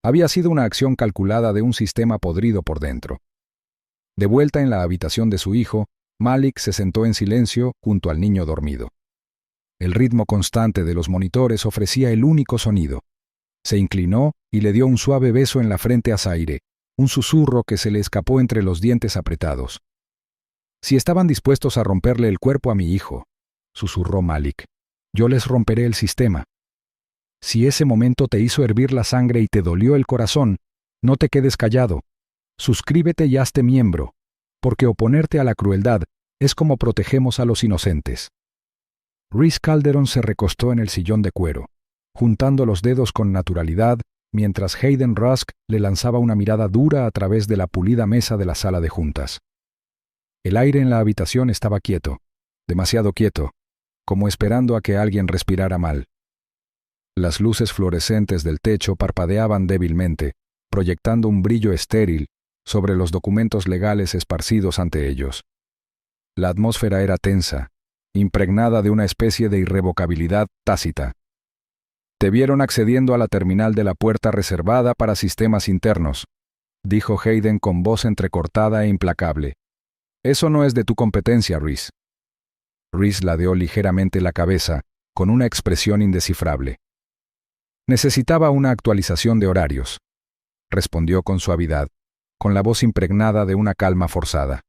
Había sido una acción calculada de un sistema podrido por dentro. De vuelta en la habitación de su hijo, Malik se sentó en silencio junto al niño dormido. El ritmo constante de los monitores ofrecía el único sonido. Se inclinó y le dio un suave beso en la frente a Zaire, un susurro que se le escapó entre los dientes apretados. «Si estaban dispuestos a romperle el cuerpo a mi hijo», susurró Malik, «yo les romperé el sistema. Si ese momento te hizo hervir la sangre y te dolió el corazón, no te quedes callado. Suscríbete y hazte miembro, porque oponerte a la crueldad es como protegemos a los inocentes». Rhys Calderon se recostó en el sillón de cuero, juntando los dedos con naturalidad mientras Hayden Rusk le lanzaba una mirada dura a través de la pulida mesa de la sala de juntas. El aire en la habitación estaba quieto, demasiado quieto, como esperando a que alguien respirara mal. Las luces fluorescentes del techo parpadeaban débilmente, proyectando un brillo estéril sobre los documentos legales esparcidos ante ellos. La atmósfera era tensa, impregnada de una especie de irrevocabilidad tácita. «Te vieron accediendo a la terminal de la puerta reservada para sistemas internos», dijo Hayden con voz entrecortada e implacable. «Eso no es de tu competencia, Rhys». Rhys ladeó ligeramente la cabeza, con una expresión indescifrable. «Necesitaba una actualización de horarios», respondió con suavidad, con la voz impregnada de una calma forzada.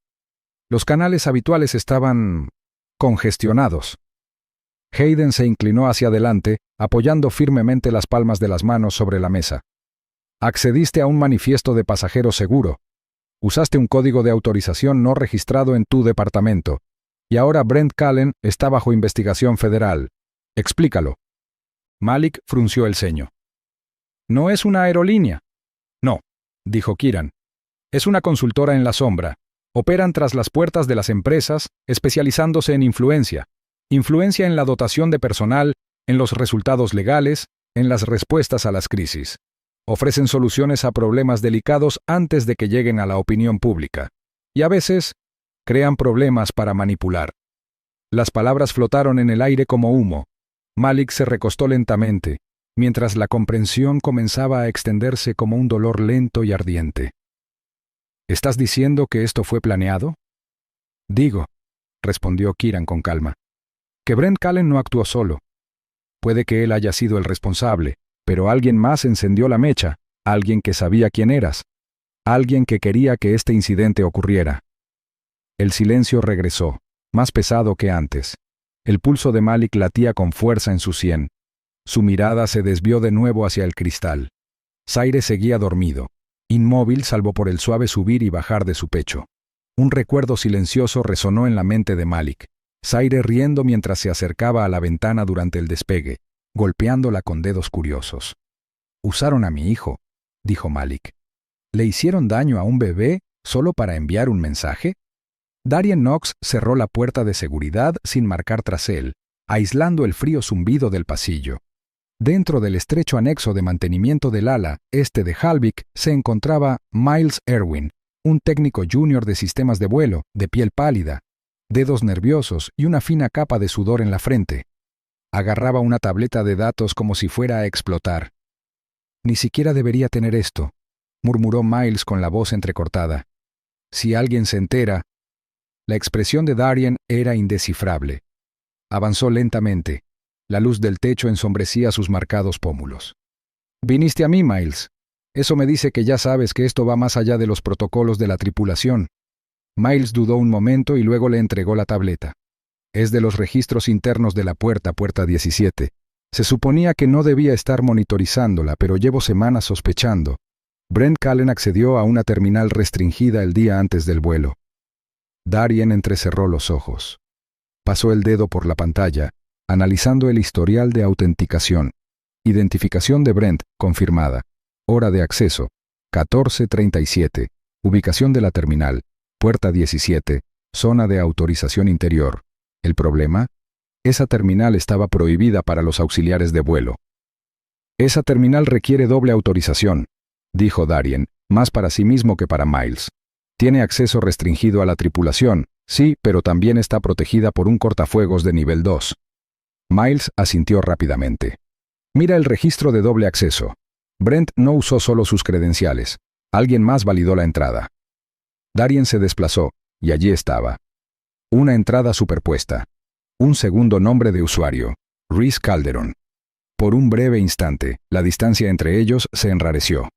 «Los canales habituales estaban congestionados». Hayden se inclinó hacia adelante, apoyando firmemente las palmas de las manos sobre la mesa. «Accediste a un manifiesto de pasajero seguro. Usaste un código de autorización no registrado en tu departamento. Y ahora Brent Callen está bajo investigación federal. Explícalo». Malik frunció el ceño. «¿No es una aerolínea?» «No», dijo Kieran. «Es una consultora en la sombra. Operan tras las puertas de las empresas, especializándose en influencia. Influencia en la dotación de personal, en los resultados legales, en las respuestas a las crisis. Ofrecen soluciones a problemas delicados antes de que lleguen a la opinión pública. Y a veces, crean problemas para manipular». Las palabras flotaron en el aire como humo. Malik se recostó lentamente, mientras la comprensión comenzaba a extenderse como un dolor lento y ardiente. «¿Estás diciendo que esto fue planeado?» «Digo», respondió Kieran con calma, «que Brent Callen no actuó solo. Puede que él haya sido el responsable, pero alguien más encendió la mecha, alguien que sabía quién eras, alguien que quería que este incidente ocurriera». El silencio regresó, más pesado que antes. El pulso de Malik latía con fuerza en su sien. Su mirada se desvió de nuevo hacia el cristal. Zaire seguía dormido, inmóvil salvo por el suave subir y bajar de su pecho. Un recuerdo silencioso resonó en la mente de Malik. Zaire riendo mientras se acercaba a la ventana durante el despegue, golpeándola con dedos curiosos. «Usaron a mi hijo», dijo Malik. «¿Le hicieron daño a un bebé solo para enviar un mensaje?» Darien Knox cerró la puerta de seguridad sin marcar tras él, aislando el frío zumbido del pasillo. Dentro del estrecho anexo de mantenimiento del ala este de Halvik se encontraba Miles Erwin, un técnico junior de sistemas de vuelo, de piel pálida, dedos nerviosos y una fina capa de sudor en la frente. Agarraba una tableta de datos como si fuera a explotar. «Ni siquiera debería tener esto», murmuró Miles con la voz entrecortada. «Si alguien se entera». La expresión de Darien era indescifrable. Avanzó lentamente. La luz del techo ensombrecía sus marcados pómulos. «Viniste a mí, Miles. Eso me dice que ya sabes que esto va más allá de los protocolos de la tripulación». Miles dudó un momento y luego le entregó la tableta. «Es de los registros internos de la puerta 17. Se suponía que no debía estar monitorizándola, pero llevo semanas sospechando. Brent Callen accedió a una terminal restringida el día antes del vuelo». Darien entrecerró los ojos. Pasó el dedo por la pantalla, analizando el historial de autenticación. Identificación de Brent, confirmada. Hora de acceso, 14:37. Ubicación de la terminal, puerta 17, zona de autorización interior. ¿El problema? Esa terminal estaba prohibida para los auxiliares de vuelo. «Esa terminal requiere doble autorización», dijo Darien, más para sí mismo que para Miles. «Tiene acceso restringido a la tripulación, sí, pero también está protegida por un cortafuegos de nivel 2. Miles asintió rápidamente. «Mira el registro de doble acceso. Brent no usó solo sus credenciales. Alguien más validó la entrada». Darien se desplazó, y allí estaba. Una entrada superpuesta. Un segundo nombre de usuario, Rhys Calderon. Por un breve instante, la distancia entre ellos se enrareció.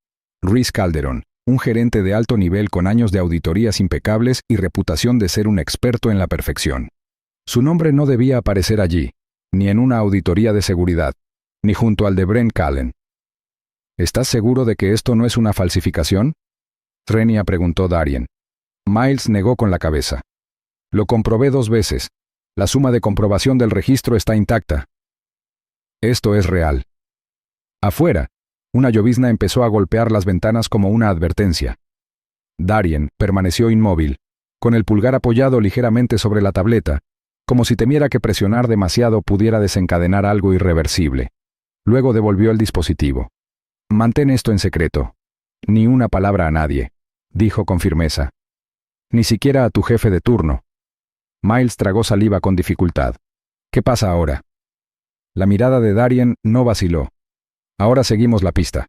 Rhys Calderon, un gerente de alto nivel con años de auditorías impecables y reputación de ser un experto en la perfección. Su nombre no debía aparecer allí, ni en una auditoría de seguridad, ni junto al de Brent Callen. «¿Estás seguro de que esto no es una falsificación?», Trenia preguntó Darien. Miles negó con la cabeza. «Lo comprobé 2 veces. La suma de comprobación del registro está intacta». «Esto es real». Afuera, Una llovizna empezó a golpear las ventanas como una advertencia. Darien permaneció inmóvil, con el pulgar apoyado ligeramente sobre la tableta, como si temiera que presionar demasiado pudiera desencadenar algo irreversible. Luego devolvió el dispositivo. «Mantén esto en secreto. Ni una palabra a nadie», dijo con firmeza. «Ni siquiera a tu jefe de turno». Miles tragó saliva con dificultad. «¿Qué pasa ahora?» La mirada de Darien no vaciló. «Ahora seguimos la pista».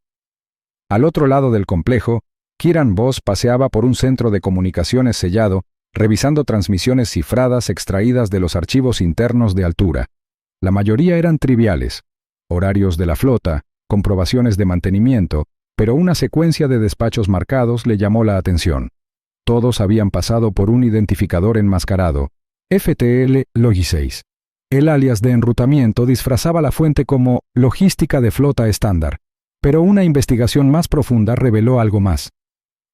Al otro lado del complejo, Kieran Voss paseaba por un centro de comunicaciones sellado, revisando transmisiones cifradas extraídas de los archivos internos de altura. La mayoría eran triviales: horarios de la flota, comprobaciones de mantenimiento, pero una secuencia de despachos marcados le llamó la atención. Todos habían pasado por un identificador enmascarado, FTL Logi6. El alias de enrutamiento disfrazaba la fuente como logística de flota estándar, pero una investigación más profunda reveló algo más.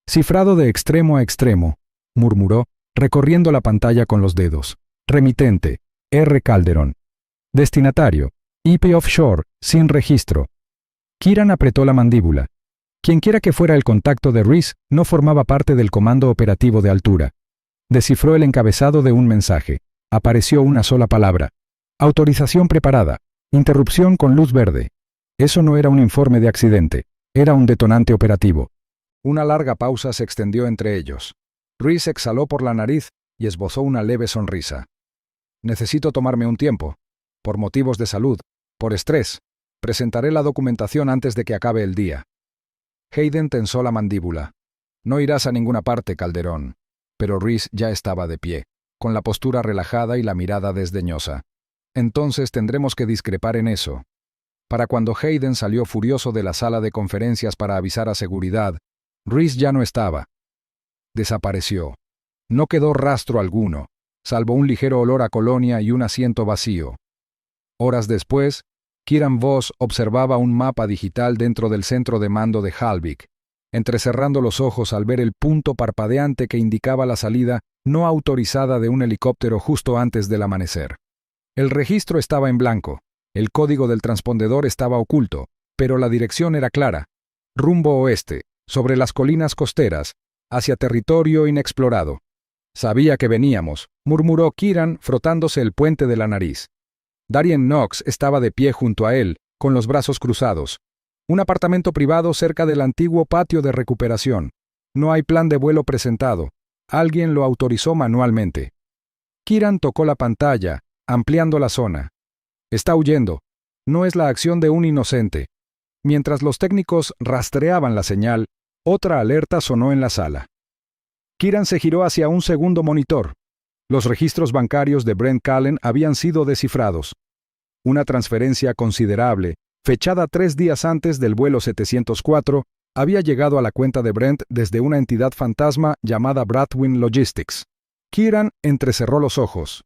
«Cifrado de extremo a extremo», murmuró, recorriendo la pantalla con los dedos. «Remitente, R. Calderón. Destinatario, IP Offshore, sin registro». Kieran apretó la mandíbula. Quienquiera que fuera el contacto de Reese no formaba parte del comando operativo de altura. Descifró el encabezado de un mensaje. Apareció una sola palabra: «Autorización preparada. Interrupción con luz verde». Eso no era un informe de accidente, era un detonante operativo. Una larga pausa se extendió entre ellos. Reese exhaló por la nariz y esbozó una leve sonrisa. «Necesito tomarme un tiempo. Por motivos de salud, por estrés. Presentaré la documentación antes de que acabe el día». Hayden tensó la mandíbula. «No irás a ninguna parte, Calderón». Pero Reese ya estaba de pie, con la postura relajada y la mirada desdeñosa. «Entonces tendremos que discrepar en eso». Para cuando Hayden salió furioso de la sala de conferencias para avisar a seguridad, Reese ya no estaba. Desapareció. No quedó rastro alguno, salvo un ligero olor a colonia y un asiento vacío. Horas después, Kieran Voss observaba un mapa digital dentro del centro de mando de Halvik, entrecerrando los ojos al ver el punto parpadeante que indicaba la salida no autorizada de un helicóptero justo antes del amanecer. El registro estaba en blanco, el código del transpondedor estaba oculto, pero la dirección era clara: rumbo oeste, sobre las colinas costeras, hacia territorio inexplorado. «Sabía que veníamos», murmuró Kieran frotándose el puente de la nariz. Darien Knox estaba de pie junto a él, con los brazos cruzados. «Un apartamento privado cerca del antiguo patio de recuperación. No hay plan de vuelo presentado. Alguien lo autorizó manualmente». Kieran tocó la pantalla, ampliando la zona. «Está huyendo. No es la acción de un inocente». Mientras los técnicos rastreaban la señal, otra alerta sonó en la sala. Kieran se giró hacia un segundo monitor. Los registros bancarios de Brent Callen habían sido descifrados. Una transferencia considerable, fechada 3 días antes del vuelo 704, había llegado a la cuenta de Brent desde una entidad fantasma llamada Bradwin Logistics. Kieran entrecerró los ojos.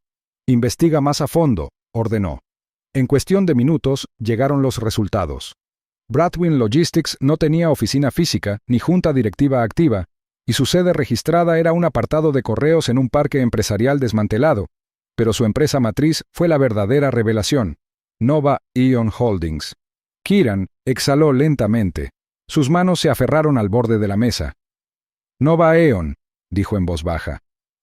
«Investiga más a fondo», ordenó. En cuestión de minutos, llegaron los resultados. Bradwin Logistics no tenía oficina física ni junta directiva activa, y su sede registrada era un apartado de correos en un parque empresarial desmantelado, pero su empresa matriz fue la verdadera revelación: Nova Eon Holdings. Kieran exhaló lentamente. Sus manos se aferraron al borde de la mesa. «Nova Eon», dijo en voz baja,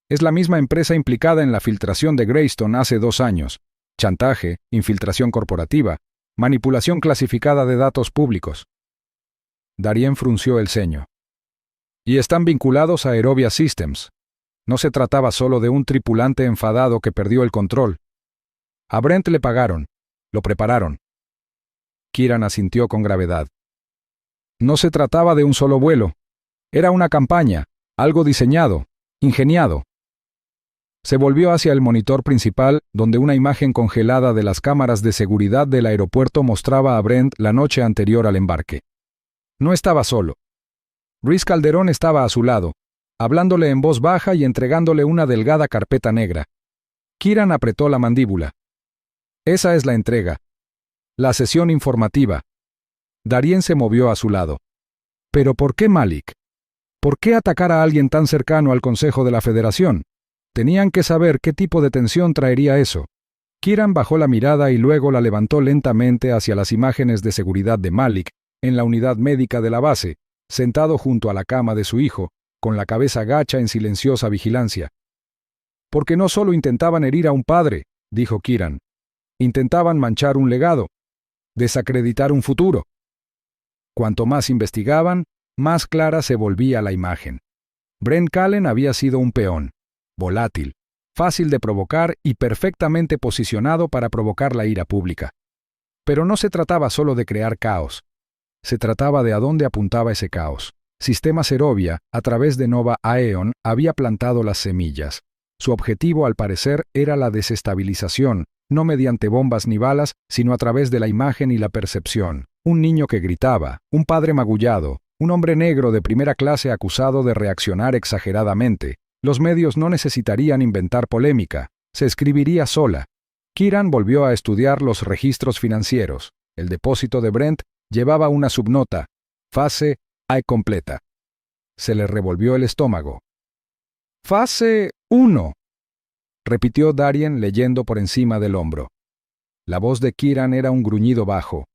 «es la misma empresa implicada en la filtración de Greystone hace 2 años. Chantaje, infiltración corporativa, manipulación clasificada de datos públicos». Darien frunció el ceño. «Y están vinculados a Aerovia Systems. No se trataba solo de un tripulante enfadado que perdió el control. A Brent le pagaron. Lo prepararon». Kieran asintió con gravedad. «No se trataba de un solo vuelo. Era una campaña, algo diseñado, ingeniado». Se volvió hacia el monitor principal, donde una imagen congelada de las cámaras de seguridad del aeropuerto mostraba a Brent la noche anterior al embarque. No estaba solo. Reese Calderón estaba a su lado, hablándole en voz baja y entregándole una delgada carpeta negra. Kieran apretó la mandíbula. «Esa es la entrega. La sesión informativa». Darien se movió a su lado. «¿Pero por qué Malik? ¿Por qué atacar a alguien tan cercano al Consejo de la Federación? Tenían que saber qué tipo de tensión traería eso». Kieran bajó la mirada y luego la levantó lentamente hacia las imágenes de seguridad de Malik, en la unidad médica de la base, sentado junto a la cama de su hijo, con la cabeza gacha en silenciosa vigilancia. Porque no solo intentaban herir a un padre, dijo Kieran. Intentaban manchar un legado, desacreditar un futuro. Cuanto más investigaban, más clara se volvía la imagen. Brent Callen había sido un peón, volátil, fácil de provocar y perfectamente posicionado para provocar la ira pública. Pero no se trataba solo de crear caos. Se trataba de a dónde apuntaba ese caos. Sistema Serovia, a través de Nova Aeon, había plantado las semillas. Su objetivo, al parecer, era la desestabilización, no mediante bombas ni balas, sino a través de la imagen y la percepción. Un niño que gritaba, un padre magullado, un hombre negro de primera clase acusado de reaccionar exageradamente. Los medios no necesitarían inventar polémica, se escribiría sola. Kieran volvió a estudiar los registros financieros. El depósito de Brent llevaba una subnota, fase A completa. Se le revolvió el estómago. Fase 1, repitió Darien leyendo por encima del hombro. La voz de Kieran era un gruñido bajo.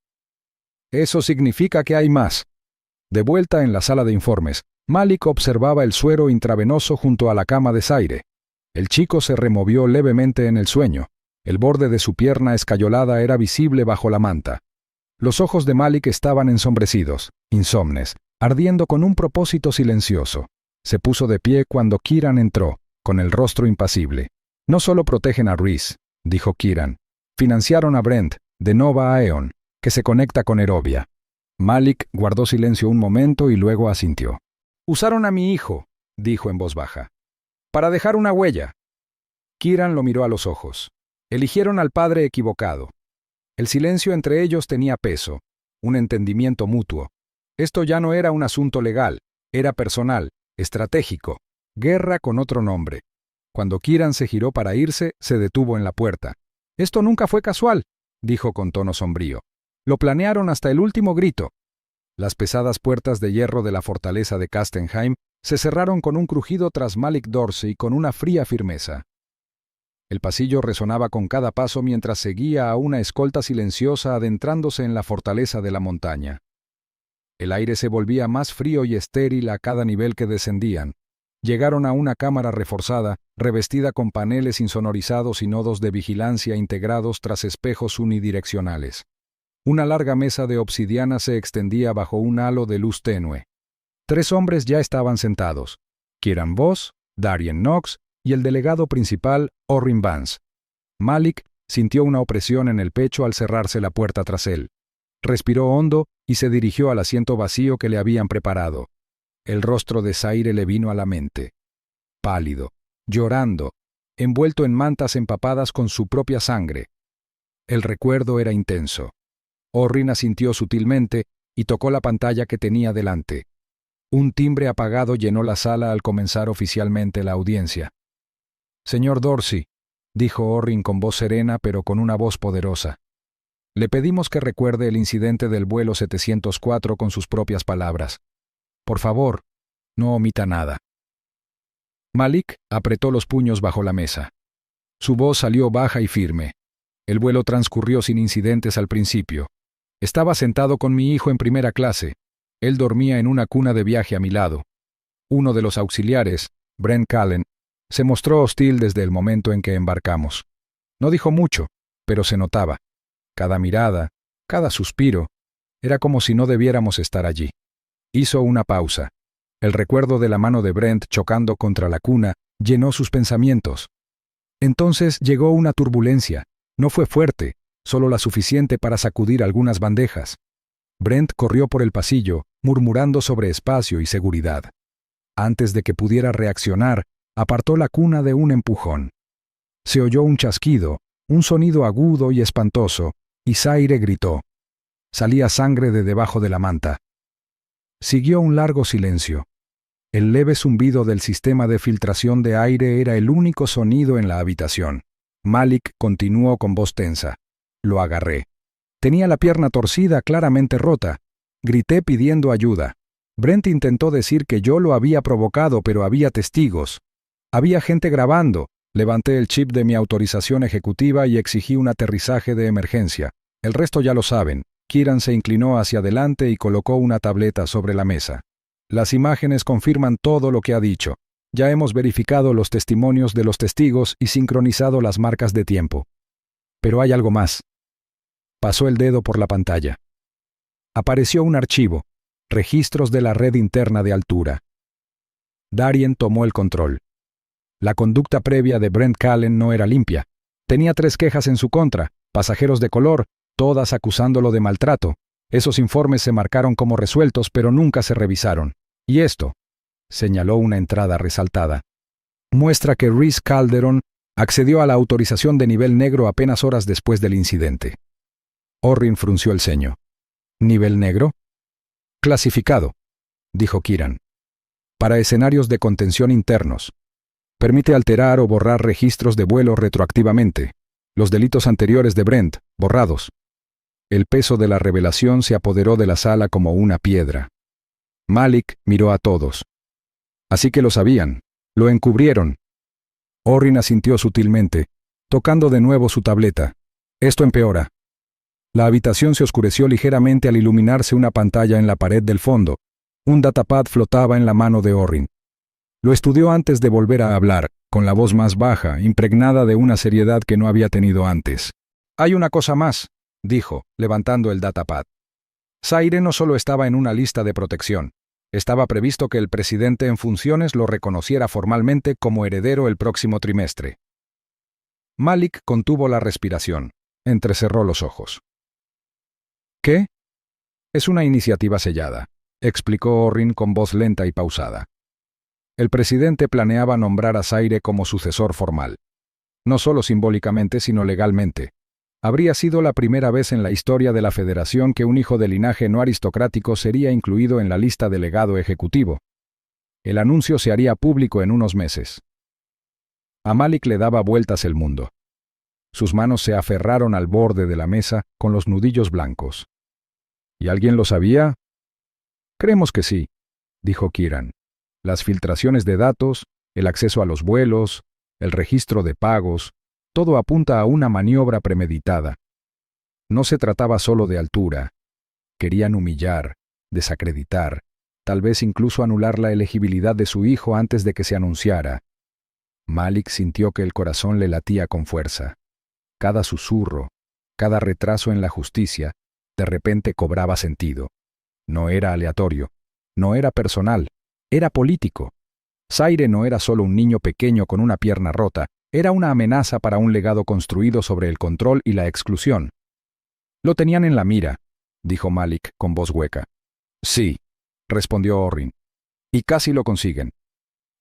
Eso significa que hay más. De vuelta en la sala de informes, Malik observaba el suero intravenoso junto a la cama de Zaire. El chico se removió levemente en el sueño. El borde de su pierna escayolada era visible bajo la manta. Los ojos de Malik estaban ensombrecidos, insomnes, ardiendo con un propósito silencioso. Se puso de pie cuando Kieran entró, con el rostro impasible. No solo protegen a Reese, dijo Kieran. Financiaron a Brent, de Nova Aeon, que se conecta con Erovia. Malik guardó silencio un momento y luego asintió. Usaron a mi hijo, dijo en voz baja, para dejar una huella. Kieran lo miró a los ojos. Eligieron al padre equivocado. El silencio entre ellos tenía peso, un entendimiento mutuo. Esto ya no era un asunto legal, era personal, estratégico, guerra con otro nombre. Cuando Kieran se giró para irse, se detuvo en la puerta. Esto nunca fue casual, dijo con tono sombrío. Lo planearon hasta el último grito. Las pesadas puertas de hierro de la fortaleza de Castenheim se cerraron con un crujido tras Malik Dorsey con una fría firmeza. El pasillo resonaba con cada paso mientras seguía a una escolta silenciosa adentrándose en la fortaleza de la montaña. El aire se volvía más frío y estéril a cada nivel que descendían. Llegaron a una cámara reforzada, revestida con paneles insonorizados y nodos de vigilancia integrados tras espejos unidireccionales. Una larga mesa de obsidiana se extendía bajo un halo de luz tenue. 3 hombres ya estaban sentados: Kieran Voss, Darien Knox y el delegado principal, Orrin Vance. Malik sintió una opresión en el pecho al cerrarse la puerta tras él. Respiró hondo y se dirigió al asiento vacío que le habían preparado. El rostro de Zaire le vino a la mente. Pálido, llorando, envuelto en mantas empapadas con su propia sangre. El recuerdo era intenso. Orrin asintió sutilmente y tocó la pantalla que tenía delante. Un timbre apagado llenó la sala al comenzar oficialmente la audiencia. «Señor Dorsey», dijo Orrin con voz serena pero con una voz poderosa. «Le pedimos que recuerde el incidente del vuelo 704 con sus propias palabras. Por favor, no omita nada». Malik apretó los puños bajo la mesa. Su voz salió baja y firme. El vuelo transcurrió sin incidentes al principio. Estaba sentado con mi hijo en primera clase. Él dormía en una cuna de viaje a mi lado. Uno de los auxiliares, Brent Callen, se mostró hostil desde el momento en que embarcamos. No dijo mucho, pero se notaba. Cada mirada, cada suspiro, era como si no debiéramos estar allí. Hizo una pausa. El recuerdo de la mano de Brent chocando contra la cuna llenó sus pensamientos. Entonces llegó una turbulencia. No fue fuerte, solo la suficiente para sacudir algunas bandejas. Brent corrió por el pasillo, murmurando sobre espacio y seguridad. Antes de que pudiera reaccionar, apartó la cuna de un empujón. Se oyó un chasquido, un sonido agudo y espantoso, y Zaire gritó. Salía sangre de debajo de la manta. Siguió un largo silencio. El leve zumbido del sistema de filtración de aire era el único sonido en la habitación. Malik continuó con voz tensa. Lo agarré. Tenía la pierna torcida, claramente rota. Grité pidiendo ayuda. Brent intentó decir que yo lo había provocado, pero había testigos. Había gente grabando. Levanté el chip de mi autorización ejecutiva y exigí un aterrizaje de emergencia. El resto ya lo saben. Kieran se inclinó hacia adelante y colocó una tableta sobre la mesa. Las imágenes confirman todo lo que ha dicho. Ya hemos verificado los testimonios de los testigos y sincronizado las marcas de tiempo. Pero hay algo más. Pasó el dedo por la pantalla. Apareció un archivo, registros de la red interna de altura. Darien tomó el control. La conducta previa de Brent Callen no era limpia. Tenía 3 quejas en su contra, pasajeros de color, todas acusándolo de maltrato. Esos informes se marcaron como resueltos, pero nunca se revisaron. Y esto, señaló una entrada resaltada, muestra que Rhys Calderon accedió a la autorización de nivel negro apenas horas después del incidente. Orrin frunció el ceño. ¿Nivel negro? Clasificado, dijo Kieran. Para escenarios de contención internos. Permite alterar o borrar registros de vuelo retroactivamente. Los delitos anteriores de Brent, borrados. El peso de la revelación se apoderó de la sala como una piedra. Malik miró a todos. Así que lo sabían, lo encubrieron. Orrin asintió sutilmente, tocando de nuevo su tableta. Esto empeora. La habitación se oscureció ligeramente al iluminarse una pantalla en la pared del fondo. Un datapad flotaba en la mano de Orrin. Lo estudió antes de volver a hablar, con la voz más baja, impregnada de una seriedad que no había tenido antes. Hay una cosa más, dijo, levantando el datapad. Zaire no solo estaba en una lista de protección. Estaba previsto que el presidente en funciones lo reconociera formalmente como heredero el próximo trimestre. Malik contuvo la respiración. Entrecerró los ojos. ¿Qué? Es una iniciativa sellada, explicó Orrin con voz lenta y pausada. El presidente planeaba nombrar a Zaire como sucesor formal. No solo simbólicamente, sino legalmente. Habría sido la primera vez en la historia de la Federación que un hijo de linaje no aristocrático sería incluido en la lista de legado ejecutivo. El anuncio se haría público en unos meses. A Malik le daba vueltas el mundo. Sus manos se aferraron al borde de la mesa con los nudillos blancos. ¿Y alguien lo sabía? Creemos que sí, dijo Kieran. Las filtraciones de datos, el acceso a los vuelos, el registro de pagos, todo apunta a una maniobra premeditada. No se trataba solo de altura. Querían humillar, desacreditar, tal vez incluso anular la elegibilidad de su hijo antes de que se anunciara. Malik sintió que el corazón le latía con fuerza. Cada susurro, cada retraso en la justicia, de repente cobraba sentido. No era aleatorio, no era personal, era político. Zaire no era solo un niño pequeño con una pierna rota, era una amenaza para un legado construido sobre el control y la exclusión. Lo tenían en la mira, dijo Malik con voz hueca. Sí, respondió Orrin. Y casi lo consiguen.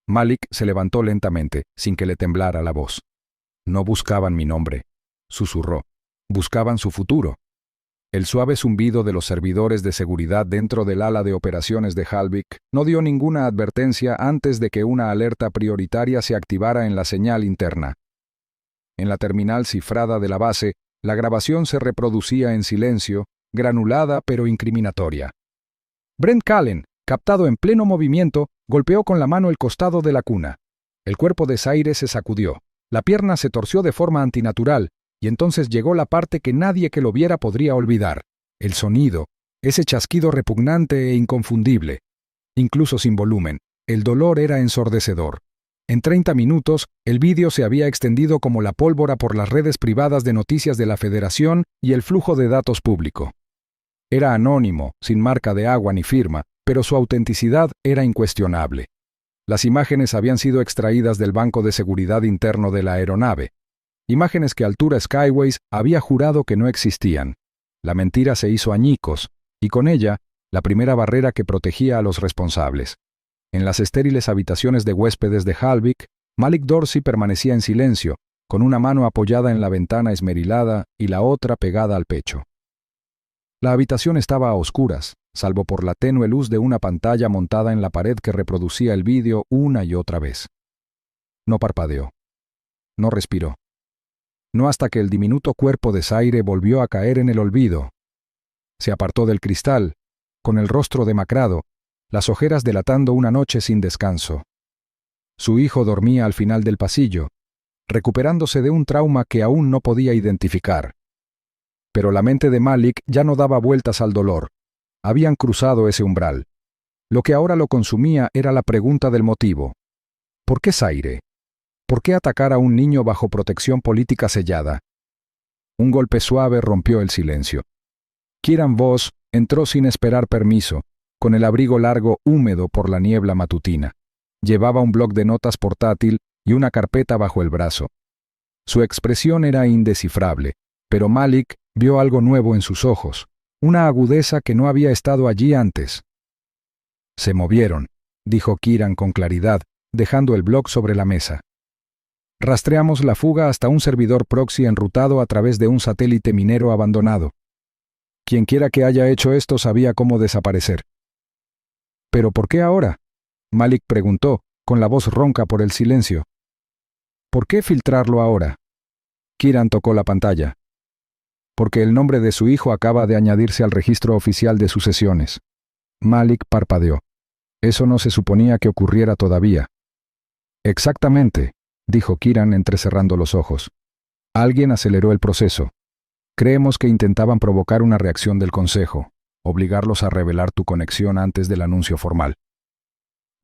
Malik se levantó lentamente, sin que le temblara la voz. No buscaban mi nombre, susurró. Buscaban su futuro. El suave zumbido de los servidores de seguridad dentro del ala de operaciones de Halvik no dio ninguna advertencia antes de que una alerta prioritaria se activara en la señal interna. En la terminal cifrada de la base, la grabación se reproducía en silencio, granulada pero incriminatoria. Brent Callen, captado en pleno movimiento, golpeó con la mano el costado de la cuna. El cuerpo de Zaire se sacudió. La pierna se torció de forma antinatural, y entonces llegó la parte que nadie que lo viera podría olvidar. El sonido, ese chasquido repugnante e inconfundible. Incluso sin volumen, el dolor era ensordecedor. En 30 minutos, el vídeo se había extendido como la pólvora por las redes privadas de noticias de la Federación y el flujo de datos público. Era anónimo, sin marca de agua ni firma, pero su autenticidad era incuestionable. Las imágenes habían sido extraídas del banco de seguridad interno de la aeronave. Imágenes que Altura Skyways había jurado que no existían. La mentira se hizo añicos, y con ella, la primera barrera que protegía a los responsables. En las estériles habitaciones de huéspedes de Halvik, Malik Dorsey permanecía en silencio, con una mano apoyada en la ventana esmerilada y la otra pegada al pecho. La habitación estaba a oscuras, salvo por la tenue luz de una pantalla montada en la pared que reproducía el vídeo una y otra vez. No parpadeó. No respiró. No hasta que el diminuto cuerpo de Zaire volvió a caer en el olvido. Se apartó del cristal, con el rostro demacrado, las ojeras delatando una noche sin descanso. Su hijo dormía al final del pasillo, recuperándose de un trauma que aún no podía identificar. Pero la mente de Malik ya no daba vueltas al dolor. Habían cruzado ese umbral. Lo que ahora lo consumía era la pregunta del motivo. ¿Por qué Zaire? ¿Por qué atacar a un niño bajo protección política sellada? Un golpe suave rompió el silencio. Kieran Voss entró sin esperar permiso, con el abrigo largo húmedo por la niebla matutina. Llevaba un bloc de notas portátil y una carpeta bajo el brazo. Su expresión era indescifrable, pero Malik vio algo nuevo en sus ojos, una agudeza que no había estado allí antes. Se movieron, dijo Kieran con claridad, dejando el bloc sobre la mesa. Rastreamos la fuga hasta un servidor proxy enrutado a través de un satélite minero abandonado. Quienquiera que haya hecho esto sabía cómo desaparecer. ¿Pero por qué ahora?, Malik preguntó, con la voz ronca por el silencio. ¿Por qué filtrarlo ahora? Kieran tocó la pantalla. Porque el nombre de su hijo acaba de añadirse al registro oficial de sucesiones. Malik parpadeó. Eso no se suponía que ocurriera todavía. Exactamente, dijo Kieran entrecerrando los ojos. Alguien aceleró el proceso. Creemos que intentaban provocar una reacción del Consejo, obligarlos a revelar tu conexión antes del anuncio formal.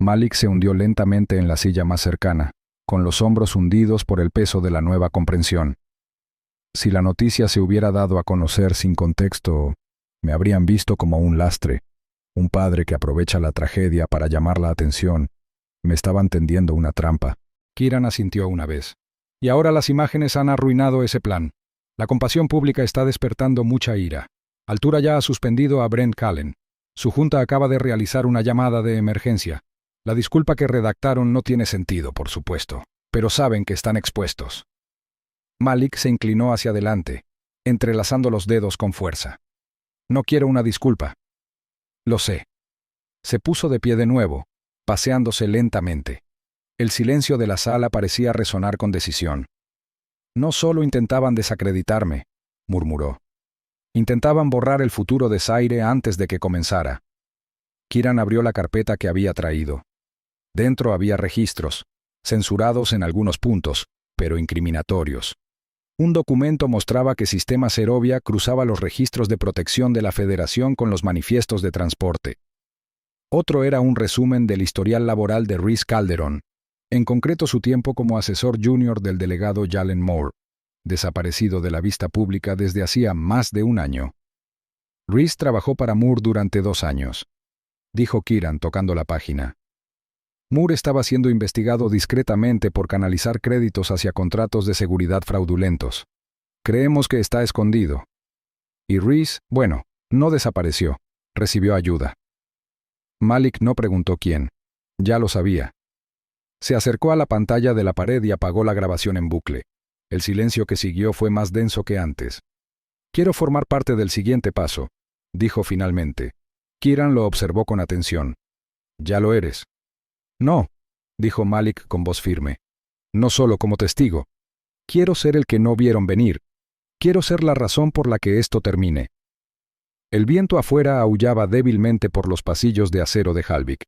Malik se hundió lentamente en la silla más cercana, con los hombros hundidos por el peso de la nueva comprensión. Si la noticia se hubiera dado a conocer sin contexto, me habrían visto como un lastre, un padre que aprovecha la tragedia para llamar la atención. Me estaban tendiendo una trampa. Kieran asintió una vez. Y ahora las imágenes han arruinado ese plan. La compasión pública está despertando mucha ira. Altura ya ha suspendido a Brent Callen. Su junta acaba de realizar una llamada de emergencia. La disculpa que redactaron no tiene sentido, por supuesto, pero saben que están expuestos. Malik se inclinó hacia adelante, entrelazando los dedos con fuerza. No quiero una disculpa. Lo sé. Se puso de pie de nuevo, paseándose lentamente. El silencio de la sala parecía resonar con decisión. No solo intentaban desacreditarme, murmuró. Intentaban borrar el futuro de Zaire antes de que comenzara. Kieran abrió la carpeta que había traído. Dentro había registros, censurados en algunos puntos, pero incriminatorios. Un documento mostraba que Sistema Serovia cruzaba los registros de protección de la Federación con los manifiestos de transporte. Otro era un resumen del historial laboral de Rhys Calderon, en concreto su tiempo como asesor junior del delegado Jalen Moore, desaparecido de la vista pública desde hacía más de un año. Rhys trabajó para Moore durante 2 años, dijo Kieran tocando la página. Moore estaba siendo investigado discretamente por canalizar créditos hacia contratos de seguridad fraudulentos. Creemos que está escondido. Y Rhys, bueno, no desapareció, recibió ayuda. Malik no preguntó quién. Ya lo sabía. Se acercó a la pantalla de la pared y apagó la grabación en bucle. El silencio que siguió fue más denso que antes. Quiero formar parte del siguiente paso, dijo finalmente. Kieran lo observó con atención. Ya lo eres. No, dijo Malik con voz firme. No solo como testigo. Quiero ser el que no vieron venir. Quiero ser la razón por la que esto termine. El viento afuera aullaba débilmente por los pasillos de acero de Halvik.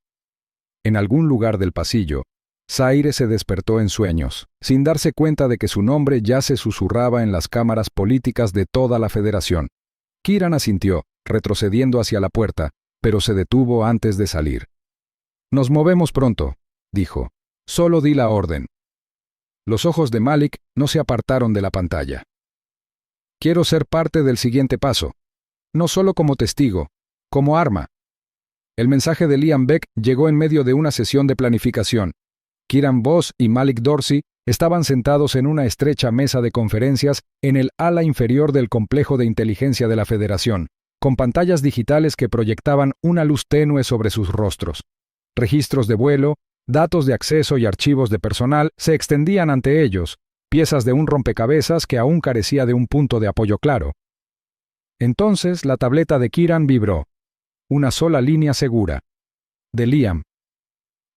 En algún lugar del pasillo, Zaire se despertó en sueños, sin darse cuenta de que su nombre ya se susurraba en las cámaras políticas de toda la Federación. Kieran asintió, retrocediendo hacia la puerta, pero se detuvo antes de salir. Nos movemos pronto, dijo. Solo di la orden. Los ojos de Malik no se apartaron de la pantalla. Quiero ser parte del siguiente paso. No solo como testigo, como arma. El mensaje de Liam Beck llegó en medio de una sesión de planificación. Kieran Voss y Malik Dorsey estaban sentados en una estrecha mesa de conferencias en el ala inferior del complejo de inteligencia de la Federación, con pantallas digitales que proyectaban una luz tenue sobre sus rostros. Registros de vuelo, datos de acceso y archivos de personal se extendían ante ellos, piezas de un rompecabezas que aún carecía de un punto de apoyo claro. Entonces la tableta de Kieran vibró. Una sola línea segura. De Liam.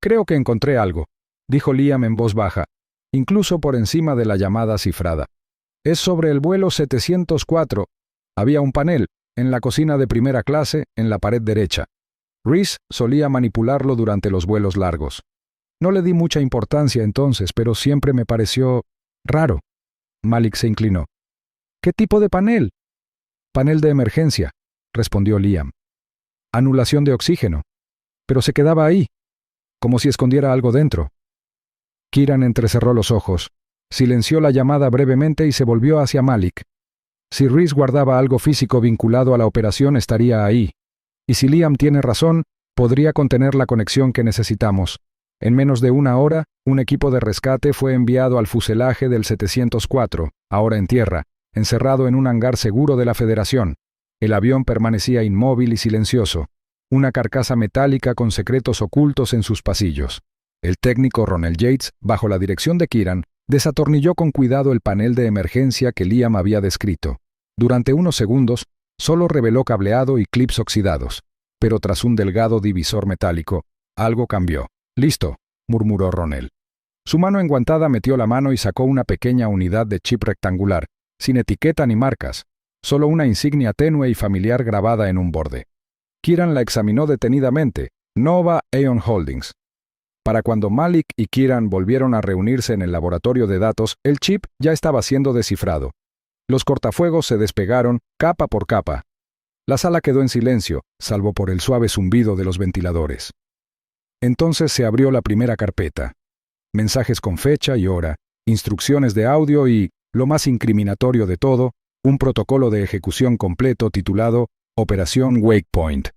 Creo que encontré algo, dijo Liam en voz baja, incluso por encima de la llamada cifrada. Es sobre el vuelo 704. Había un panel, en la cocina de primera clase, en la pared derecha. Rhys solía manipularlo durante los vuelos largos. No le di mucha importancia entonces, pero siempre me pareció raro. Malik se inclinó. ¿Qué tipo de panel? Panel de emergencia, respondió Liam. Anulación de oxígeno. Pero se quedaba ahí, como si escondiera algo dentro. Kieran entrecerró los ojos, silenció la llamada brevemente y se volvió hacia Malik. Si Rhys guardaba algo físico vinculado a la operación, estaría ahí. Y si Liam tiene razón, podría contener la conexión que necesitamos. En menos de una hora, un equipo de rescate fue enviado al fuselaje del 704, ahora en tierra, encerrado en un hangar seguro de la Federación. El avión permanecía inmóvil y silencioso, una carcasa metálica con secretos ocultos en sus pasillos. El técnico Ronald Yates, bajo la dirección de Kieran, desatornilló con cuidado el panel de emergencia que Liam había descrito. Durante unos segundos, solo reveló cableado y clips oxidados, pero tras un delgado divisor metálico, algo cambió. «Listo», murmuró Ronald. Su mano enguantada metió la mano y sacó una pequeña unidad de chip rectangular, sin etiqueta ni marcas, solo una insignia tenue y familiar grabada en un borde. Kieran la examinó detenidamente. Nova Aeon Holdings. Para cuando Malik y Kieran volvieron a reunirse en el laboratorio de datos, el chip ya estaba siendo descifrado. Los cortafuegos se despegaron, capa por capa. La sala quedó en silencio, salvo por el suave zumbido de los ventiladores. Entonces se abrió la primera carpeta. Mensajes con fecha y hora, instrucciones de audio y, lo más incriminatorio de todo, un protocolo de ejecución completo titulado Operación Wakepoint.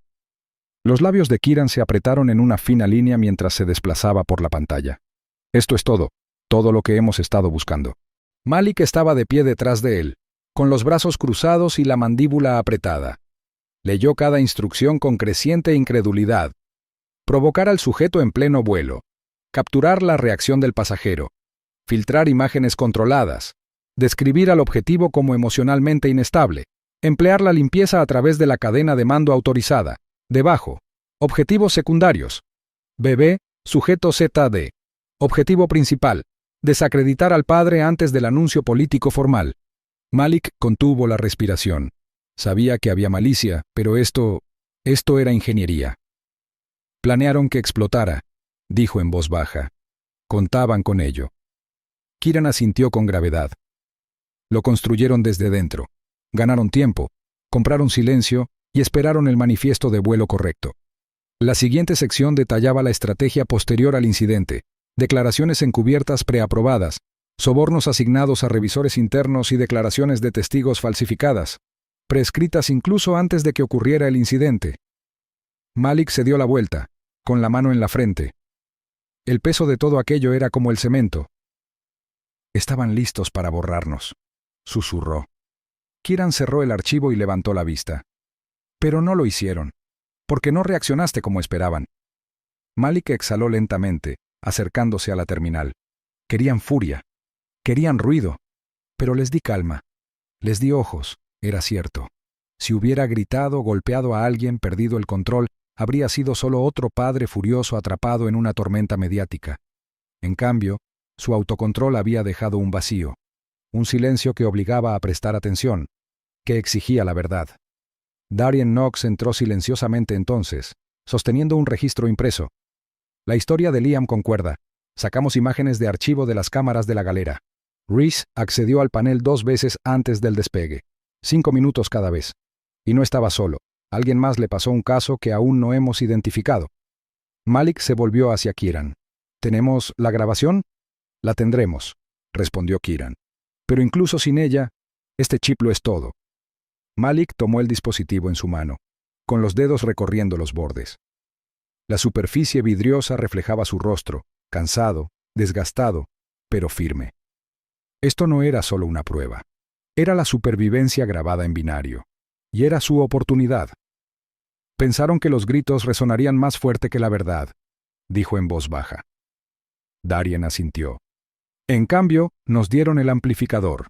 Los labios de Kieran se apretaron en una fina línea mientras se desplazaba por la pantalla. Esto es todo lo que hemos estado buscando. Malik estaba de pie detrás de él, con los brazos cruzados y la mandíbula apretada. Leyó cada instrucción con creciente incredulidad. Provocar al sujeto en pleno vuelo, capturar la reacción del pasajero, filtrar imágenes controladas, describir al objetivo como emocionalmente inestable, emplear la limpieza a través de la cadena de mando autorizada. Debajo, objetivos secundarios. Bebé, sujeto ZD. Objetivo principal, desacreditar al padre antes del anuncio político formal. Malik contuvo la respiración. Sabía que había malicia, pero esto era ingeniería. Planearon que explotara, dijo en voz baja. Contaban con ello. Kieran asintió con gravedad. Lo construyeron desde dentro. Ganaron tiempo, compraron silencio y esperaron el manifiesto de vuelo correcto. La siguiente sección detallaba la estrategia posterior al incidente, declaraciones encubiertas preaprobadas, sobornos asignados a revisores internos y declaraciones de testigos falsificadas, prescritas incluso antes de que ocurriera el incidente. Malik se dio la vuelta, con la mano en la frente. El peso de todo aquello era como el cemento. Estaban listos para borrarnos, susurró. Kieran cerró el archivo y levantó la vista. Pero no lo hicieron, porque no reaccionaste como esperaban. Malik exhaló lentamente, acercándose a la terminal. Querían furia, querían ruido, pero les di calma. Les di ojos, era cierto. Si hubiera gritado, golpeado a alguien, perdido el control, habría sido solo otro padre furioso atrapado en una tormenta mediática. En cambio, su autocontrol había dejado un vacío, un silencio que obligaba a prestar atención, que exigía la verdad. Darien Knox entró silenciosamente entonces, sosteniendo un registro impreso. La historia de Liam concuerda. Sacamos imágenes de archivo de las cámaras de la galera. Rhys accedió al panel 2 veces antes del despegue. 5 minutos cada vez. Y no estaba solo. Alguien más le pasó un caso que aún no hemos identificado. Malik se volvió hacia Kieran. ¿Tenemos la grabación? La tendremos, respondió Kieran. Pero incluso sin ella, este chip lo es todo. Malik tomó el dispositivo en su mano, con los dedos recorriendo los bordes. La superficie vidriosa reflejaba su rostro, cansado, desgastado, pero firme. Esto no era solo una prueba. Era la supervivencia grabada en binario. Y era su oportunidad. Pensaron que los gritos resonarían más fuerte que la verdad, dijo en voz baja. Darien asintió. En cambio, nos dieron el amplificador.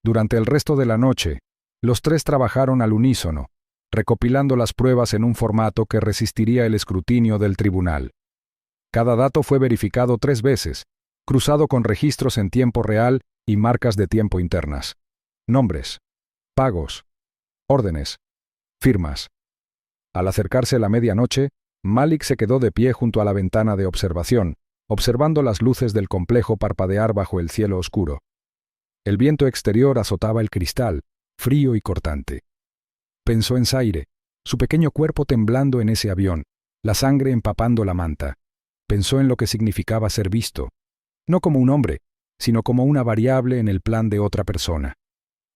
Durante el resto de la noche, los 3 trabajaron al unísono, recopilando las pruebas en un formato que resistiría el escrutinio del tribunal. Cada dato fue verificado 3 veces, cruzado con registros en tiempo real y marcas de tiempo internas. Nombres, pagos, órdenes, firmas. Al acercarse la medianoche, Malik se quedó de pie junto a la ventana de observación, observando las luces del complejo parpadear bajo el cielo oscuro. El viento exterior azotaba el cristal, frío y cortante. Pensó en Zaire, su pequeño cuerpo temblando en ese avión, la sangre empapando la manta. Pensó en lo que significaba ser visto, no como un hombre, sino como una variable en el plan de otra persona.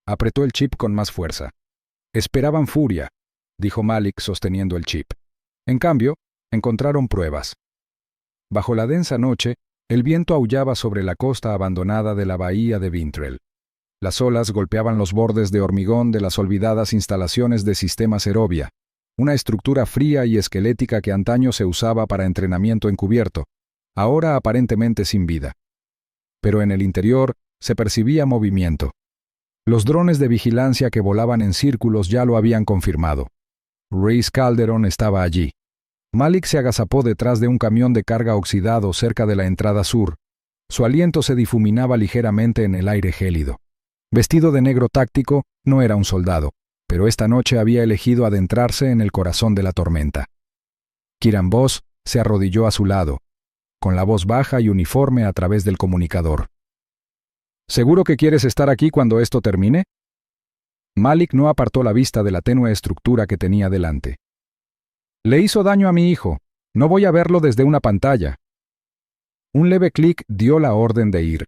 Apretó el chip con más fuerza. Esperaban furia, dijo Malik sosteniendo el chip. En cambio, encontraron pruebas. Bajo la densa noche, el viento aullaba sobre la costa abandonada de la bahía de Vintrell. Las olas golpeaban los bordes de hormigón de las olvidadas instalaciones de Sistema Serovia, una estructura fría y esquelética que antaño se usaba para entrenamiento encubierto, ahora aparentemente sin vida. Pero en el interior se percibía movimiento. Los drones de vigilancia que volaban en círculos ya lo habían confirmado. Rhys Calderon estaba allí. Malik se agazapó detrás de un camión de carga oxidado cerca de la entrada sur. Su aliento se difuminaba ligeramente en el aire gélido. Vestido de negro táctico, no era un soldado, pero esta noche había elegido adentrarse en el corazón de la tormenta. Kiran Voss se arrodilló a su lado, con la voz baja y uniforme a través del comunicador. ¿Seguro que quieres estar aquí cuando esto termine? Malik no apartó la vista de la tenue estructura que tenía delante. Le hizo daño a mi hijo. No voy a verlo desde una pantalla. Un leve clic dio la orden de ir.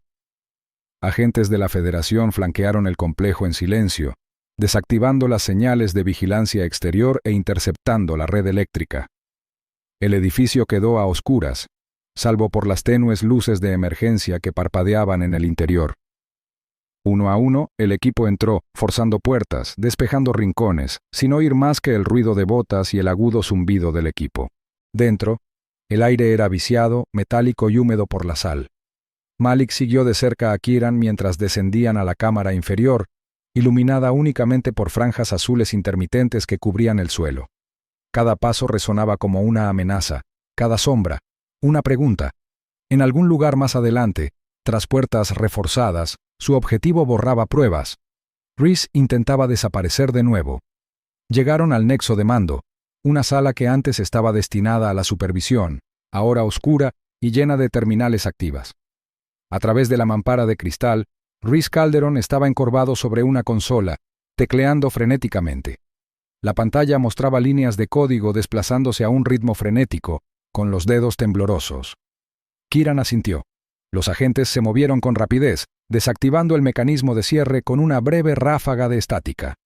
Agentes de la Federación flanquearon el complejo en silencio, desactivando las señales de vigilancia exterior e interceptando la red eléctrica. El edificio quedó a oscuras, salvo por las tenues luces de emergencia que parpadeaban en el interior. Uno a uno, el equipo entró, forzando puertas, despejando rincones, sin oír más que el ruido de botas y el agudo zumbido del equipo. Dentro, el aire era viciado, metálico y húmedo por la sal. Malik siguió de cerca a Kiran mientras descendían a la cámara inferior, iluminada únicamente por franjas azules intermitentes que cubrían el suelo. Cada paso resonaba como una amenaza, cada sombra, una pregunta. En algún lugar más adelante, tras puertas reforzadas, su objetivo borraba pruebas. Rhys intentaba desaparecer de nuevo. Llegaron al nexo de mando, una sala que antes estaba destinada a la supervisión, ahora oscura y llena de terminales activas. A través de la mampara de cristal, Rhys Calderon estaba encorvado sobre una consola, tecleando frenéticamente. La pantalla mostraba líneas de código desplazándose a un ritmo frenético, con los dedos temblorosos. Kiran asintió. Los agentes se movieron con rapidez, desactivando el mecanismo de cierre con una breve ráfaga de estática.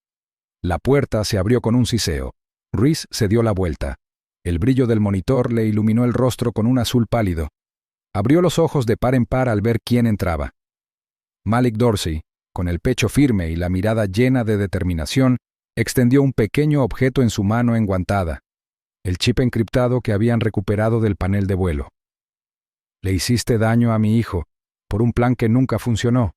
La puerta se abrió con un siseo. Rhys se dio la vuelta. El brillo del monitor le iluminó el rostro con un azul pálido. Abrió los ojos de par en par al ver quién entraba. Malik Dorsey, con el pecho firme y la mirada llena de determinación, extendió un pequeño objeto en su mano enguantada, el chip encriptado que habían recuperado del panel de vuelo. Le hiciste daño a mi hijo, por un plan que nunca funcionó.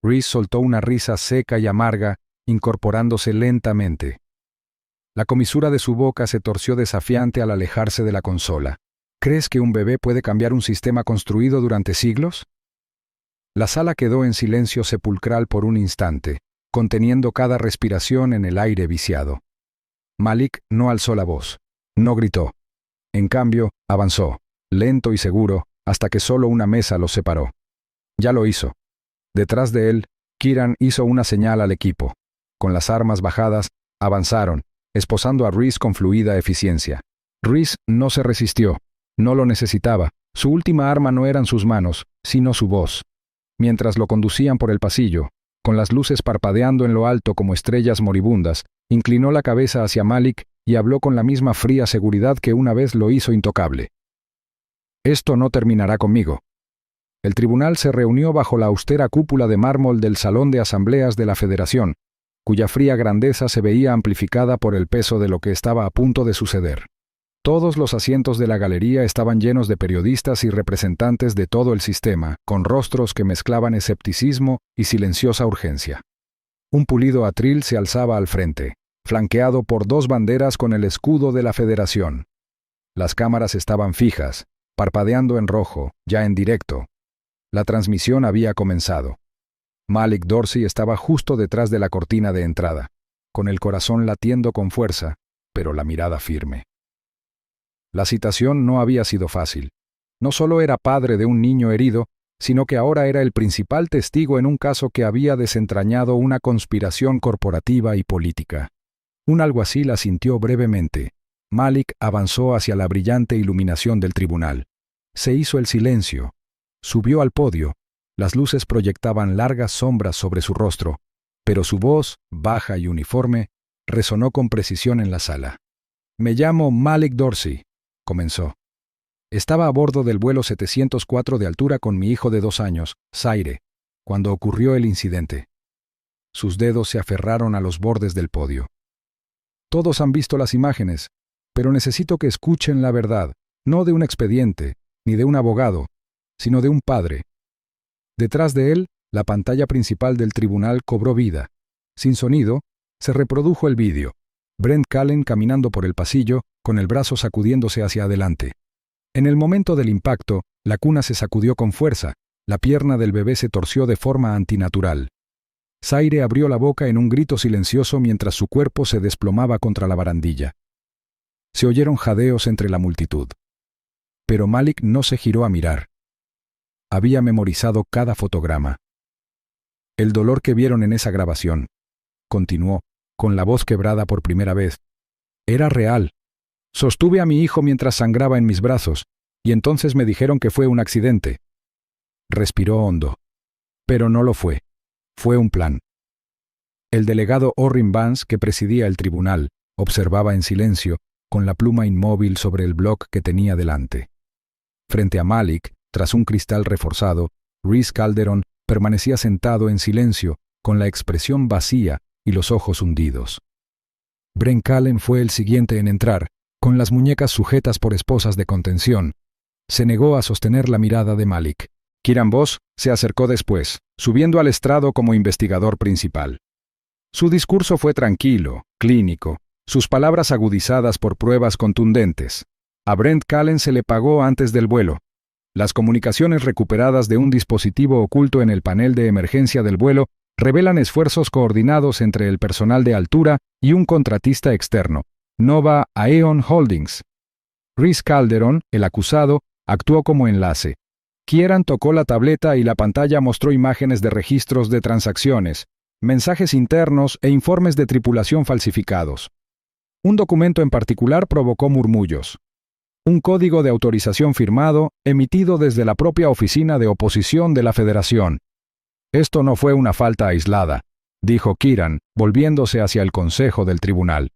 Rhys soltó una risa seca y amarga, incorporándose lentamente. La comisura de su boca se torció desafiante al alejarse de la consola. ¿Crees que un bebé puede cambiar un sistema construido durante siglos? La sala quedó en silencio sepulcral por un instante, conteniendo cada respiración en el aire viciado. Malik no alzó la voz, no gritó. En cambio, avanzó, lento y seguro, hasta que solo una mesa los separó. Ya lo hizo. Detrás de él, Kiran hizo una señal al equipo. Con las armas bajadas, avanzaron, esposando a Rhys con fluida eficiencia. Rhys no se resistió. No lo necesitaba. Su última arma no eran sus manos, sino su voz. Mientras lo conducían por el pasillo, con las luces parpadeando en lo alto como estrellas moribundas, inclinó la cabeza hacia Malik y habló con la misma fría seguridad que una vez lo hizo intocable. Esto no terminará conmigo. El tribunal se reunió bajo la austera cúpula de mármol del Salón de Asambleas de la Federación, cuya fría grandeza se veía amplificada por el peso de lo que estaba a punto de suceder. Todos los asientos de la galería estaban llenos de periodistas y representantes de todo el sistema, con rostros que mezclaban escepticismo y silenciosa urgencia. Un pulido atril se alzaba al frente, flanqueado por dos banderas con el escudo de la Federación. Las cámaras estaban fijas, parpadeando en rojo, ya en directo. La transmisión había comenzado. Malik Dorsey estaba justo detrás de la cortina de entrada, con el corazón latiendo con fuerza, pero la mirada firme. La citación no había sido fácil. No solo era padre de un niño herido, sino que ahora era el principal testigo en un caso que había desentrañado una conspiración corporativa y política. Un alguacil asintió brevemente. Malik avanzó hacia la brillante iluminación del tribunal. Se hizo el silencio. Subió al podio. Las luces proyectaban largas sombras sobre su rostro, pero su voz, baja y uniforme, resonó con precisión en la sala. «Me llamo Malik Dorsey», comenzó. «Estaba a bordo del vuelo 704 de altura con mi hijo de 2 años, Zaire, cuando ocurrió el incidente». Sus dedos se aferraron a los bordes del podio. «Todos han visto las imágenes, pero necesito que escuchen la verdad, no de un expediente, ni de un abogado, sino de un padre». Detrás de él, la pantalla principal del tribunal cobró vida. Sin sonido, se reprodujo el vídeo. Brent Callen caminando por el pasillo, con el brazo sacudiéndose hacia adelante. En el momento del impacto, la cuna se sacudió con fuerza, la pierna del bebé se torció de forma antinatural. Zaire abrió la boca en un grito silencioso mientras su cuerpo se desplomaba contra la barandilla. Se oyeron jadeos entre la multitud. Pero Malik no se giró a mirar. Había memorizado cada fotograma. «El dolor que vieron en esa grabación», continuó, con la voz quebrada por primera vez, «era real. Sostuve a mi hijo mientras sangraba en mis brazos, y entonces me dijeron que fue un accidente». Respiró hondo. Pero no lo fue. Fue un plan. El delegado Orrin Vance, que presidía el tribunal, observaba en silencio, con la pluma inmóvil sobre el bloc que tenía delante. Frente a Malik, tras un cristal reforzado, Rhys Calderon permanecía sentado en silencio, con la expresión vacía y los ojos hundidos. Brent Callen fue el siguiente en entrar, con las muñecas sujetas por esposas de contención. Se negó a sostener la mirada de Malik. Kieran Voss se acercó después, subiendo al estrado como investigador principal. Su discurso fue tranquilo, clínico, sus palabras agudizadas por pruebas contundentes. A Brent Callen se le pagó antes del vuelo. Las comunicaciones recuperadas de un dispositivo oculto en el panel de emergencia del vuelo revelan esfuerzos coordinados entre el personal de altura y un contratista externo, Nova Aeon Holdings. Rhys Calderon, el acusado, actuó como enlace. Kieran tocó la tableta y la pantalla mostró imágenes de registros de transacciones, mensajes internos e informes de tripulación falsificados. Un documento en particular provocó murmullos. Un código de autorización firmado, emitido desde la propia oficina de oposición de la Federación. «Esto no fue una falta aislada», dijo Kieran, volviéndose hacia el consejo del tribunal.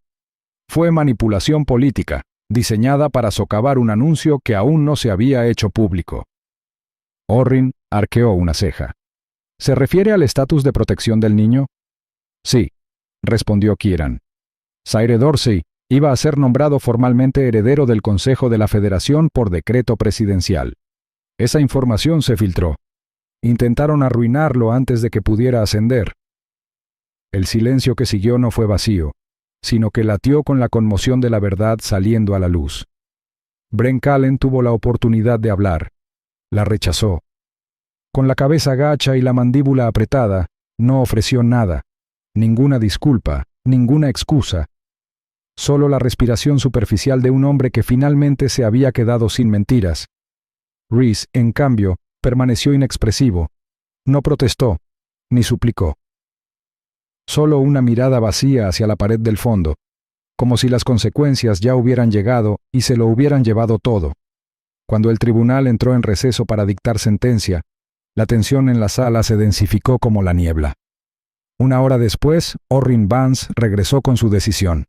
«Fue manipulación política, diseñada para socavar un anuncio que aún no se había hecho público». Orrin arqueó una ceja. «¿Se refiere al estatus de protección del niño?» «Sí», respondió Kieran. «Zaire Dorsey iba a ser nombrado formalmente heredero del Consejo de la Federación por decreto presidencial. Esa información se filtró. Intentaron arruinarlo antes de que pudiera ascender». El silencio que siguió no fue vacío, sino que latió con la conmoción de la verdad saliendo a la luz. Brent Callen tuvo la oportunidad de hablar. La rechazó. Con la cabeza gacha y la mandíbula apretada, no ofreció nada, ninguna disculpa, ninguna excusa. Solo la respiración superficial de un hombre que finalmente se había quedado sin mentiras. Rhys, en cambio, permaneció inexpresivo. No protestó, ni suplicó. Solo una mirada vacía hacia la pared del fondo, como si las consecuencias ya hubieran llegado y se lo hubieran llevado todo. Cuando el tribunal entró en receso para dictar sentencia, la tensión en la sala se densificó como la niebla. 1 hora después, Orrin Vance regresó con su decisión.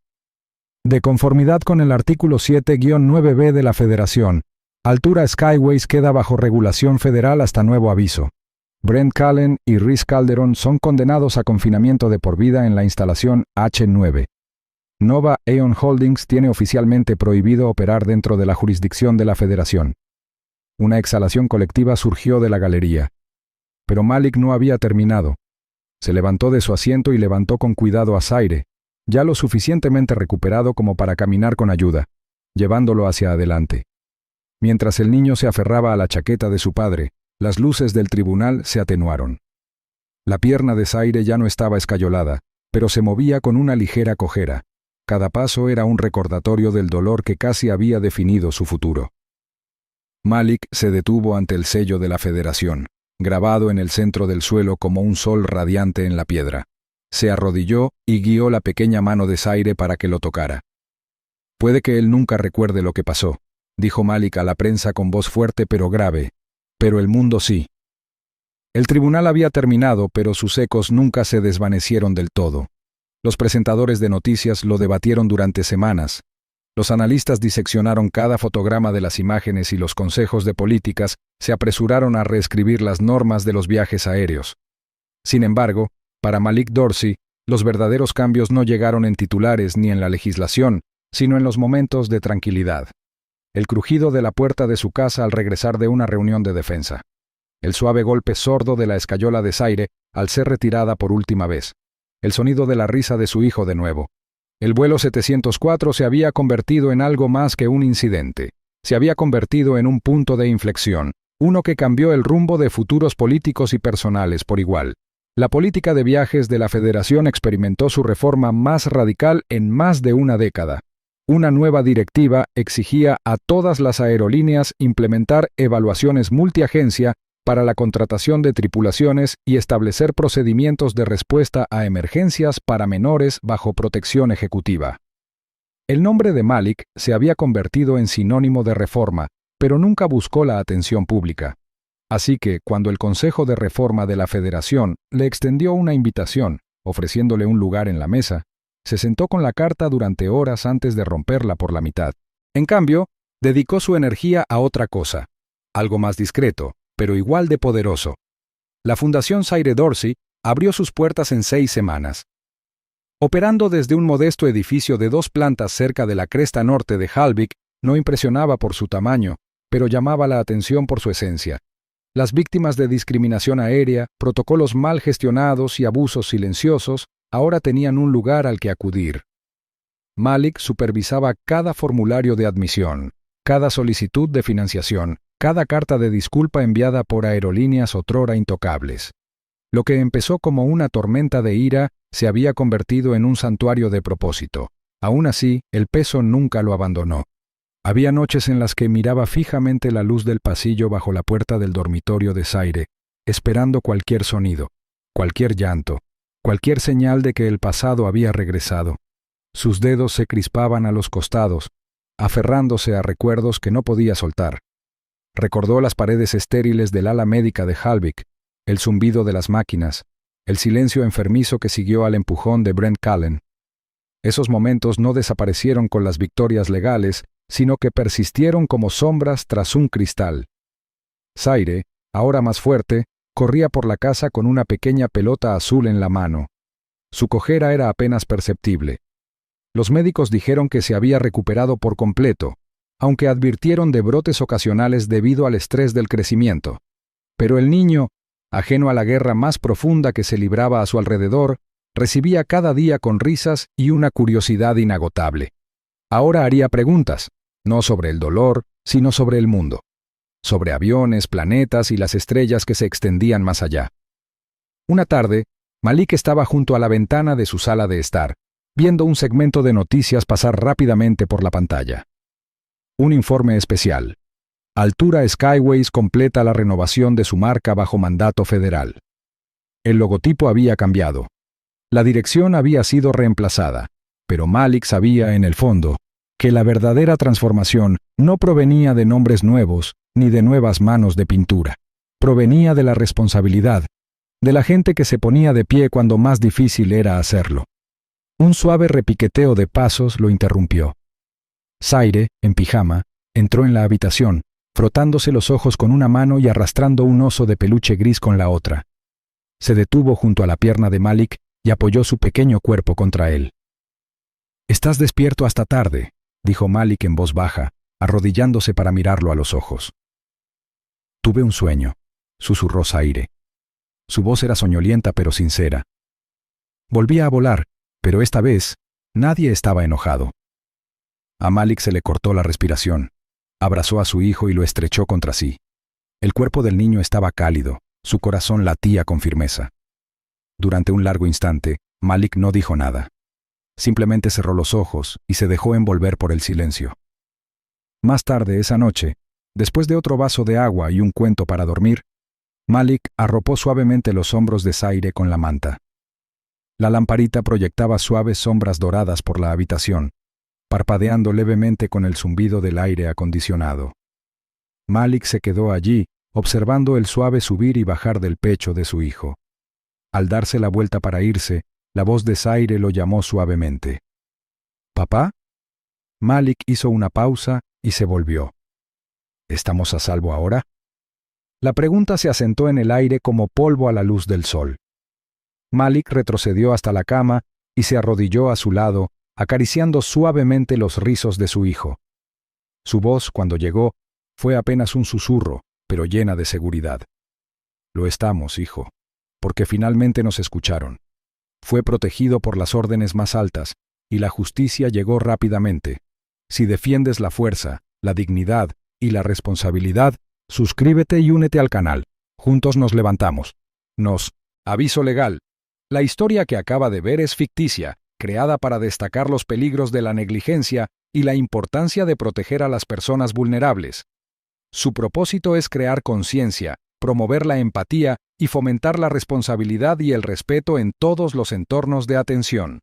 De conformidad con el artículo 7-9b de la Federación, Altura Skyways queda bajo regulación federal hasta nuevo aviso. Brent Callen y Rhys Calderon son condenados a confinamiento de por vida en la instalación H9. Nova Aeon Holdings tiene oficialmente prohibido operar dentro de la jurisdicción de la Federación. Una exhalación colectiva surgió de la galería. Pero Malik no había terminado. Se levantó de su asiento y levantó con cuidado a Zaire, ya lo suficientemente recuperado como para caminar con ayuda, llevándolo hacia adelante. Mientras el niño se aferraba a la chaqueta de su padre, las luces del tribunal se atenuaron. La pierna de Zaire ya no estaba escayolada, pero se movía con una ligera cojera. Cada paso era un recordatorio del dolor que casi había definido su futuro. Malik se detuvo ante el sello de la Federación, grabado en el centro del suelo como un sol radiante en la piedra. Se arrodilló y guió la pequeña mano de Zaire para que lo tocara. Puede que él nunca recuerde lo que pasó, dijo Malik a la prensa con voz fuerte pero grave, pero el mundo sí. El tribunal había terminado, pero sus ecos nunca se desvanecieron del todo. Los presentadores de noticias lo debatieron durante semanas. Los analistas diseccionaron cada fotograma de las imágenes y los consejos de políticas se apresuraron a reescribir las normas de los viajes aéreos. Sin embargo, para Malik Dorsey, los verdaderos cambios no llegaron en titulares ni en la legislación, sino en los momentos de tranquilidad. El crujido de la puerta de su casa al regresar de una reunión de defensa. El suave golpe sordo de la escayola de Zaire al ser retirada por última vez. El sonido de la risa de su hijo de nuevo. El vuelo 704 se había convertido en algo más que un incidente. Se había convertido en un punto de inflexión, uno que cambió el rumbo de futuros políticos y personales por igual. La política de viajes de la Federación experimentó su reforma más radical en más de una década. Una nueva directiva exigía a todas las aerolíneas implementar evaluaciones multiagencia para la contratación de tripulaciones y establecer procedimientos de respuesta a emergencias para menores bajo protección ejecutiva. El nombre de Malik se había convertido en sinónimo de reforma, pero nunca buscó la atención pública. Así que, cuando el Consejo de Reforma de la Federación le extendió una invitación, ofreciéndole un lugar en la mesa, se sentó con la carta durante horas antes de romperla por la mitad. En cambio, dedicó su energía a otra cosa, algo más discreto, pero igual de poderoso. La Fundación Zaire Dorsey abrió sus puertas en 6 semanas. Operando desde un modesto edificio de 2 plantas cerca de la cresta norte de Hallvik, no impresionaba por su tamaño, pero llamaba la atención por su esencia. Las víctimas de discriminación aérea, protocolos mal gestionados y abusos silenciosos ahora tenían un lugar al que acudir. Malik supervisaba cada formulario de admisión, cada solicitud de financiación, cada carta de disculpa enviada por aerolíneas otrora intocables. Lo que empezó como una tormenta de ira se había convertido en un santuario de propósito. Aún así, el peso nunca lo abandonó. Había noches en las que miraba fijamente la luz del pasillo bajo la puerta del dormitorio de Zaire, esperando cualquier sonido, cualquier llanto, cualquier señal de que el pasado había regresado. Sus dedos se crispaban a los costados, aferrándose a recuerdos que no podía soltar. Recordó las paredes estériles del ala médica de Hallvik, el zumbido de las máquinas, el silencio enfermizo que siguió al empujón de Brent Callen. Esos momentos no desaparecieron con las victorias legales, sino que persistieron como sombras tras un cristal. Zaire, ahora más fuerte, corría por la casa con una pequeña pelota azul en la mano. Su cojera era apenas perceptible. Los médicos dijeron que se había recuperado por completo, aunque advirtieron de brotes ocasionales debido al estrés del crecimiento. Pero el niño, ajeno a la guerra más profunda que se libraba a su alrededor, recibía cada día con risas y una curiosidad inagotable. Ahora haría preguntas, no sobre el dolor, sino sobre el mundo. Sobre aviones, planetas y las estrellas que se extendían más allá. Una tarde, Malik estaba junto a la ventana de su sala de estar, viendo un segmento de noticias pasar rápidamente por la pantalla. Un informe especial. Altura Skyways completa la renovación de su marca bajo mandato federal. El logotipo había cambiado. La dirección había sido reemplazada, pero Malik sabía en el fondo que la verdadera transformación no provenía de nombres nuevos ni de nuevas manos de pintura. Provenía de la responsabilidad, de la gente que se ponía de pie cuando más difícil era hacerlo. Un suave repiqueteo de pasos lo interrumpió. Zaire, en pijama, entró en la habitación, frotándose los ojos con una mano y arrastrando un oso de peluche gris con la otra. Se detuvo junto a la pierna de Malik y apoyó su pequeño cuerpo contra él. «Estás despierto hasta tarde», dijo Malik en voz baja, arrodillándose para mirarlo a los ojos. «Tuve un sueño», susurró Zaire. Su voz era soñolienta pero sincera. Volvía a volar, pero esta vez nadie estaba enojado. A Malik se le cortó la respiración. Abrazó a su hijo y lo estrechó contra sí. El cuerpo del niño estaba cálido, su corazón latía con firmeza. Durante un largo instante, Malik no dijo nada. Simplemente cerró los ojos y se dejó envolver por el silencio. Más tarde esa noche, después de otro vaso de agua y un cuento para dormir, Malik arropó suavemente los hombros de Zaire con la manta. La lamparita proyectaba suaves sombras doradas por la habitación, parpadeando levemente con el zumbido del aire acondicionado. Malik se quedó allí, observando el suave subir y bajar del pecho de su hijo. Al darse la vuelta para irse, la voz de Zaire lo llamó suavemente. ¿Papá? Malik hizo una pausa y se volvió. ¿Estamos a salvo ahora? La pregunta se asentó en el aire como polvo a la luz del sol. Malik retrocedió hasta la cama y se arrodilló a su lado, acariciando suavemente los rizos de su hijo. Su voz, cuando llegó, fue apenas un susurro, pero llena de seguridad. Lo estamos, hijo, porque finalmente nos escucharon. Fue protegido por las órdenes más altas, y la justicia llegó rápidamente. Si defiendes la fuerza, la dignidad y la responsabilidad, suscríbete y únete al canal. Juntos nos levantamos. Aviso legal. La historia que acaba de ver es ficticia, creada para destacar los peligros de la negligencia y la importancia de proteger a las personas vulnerables. Su propósito es crear conciencia, promover la empatía y fomentar la responsabilidad y el respeto en todos los entornos de atención.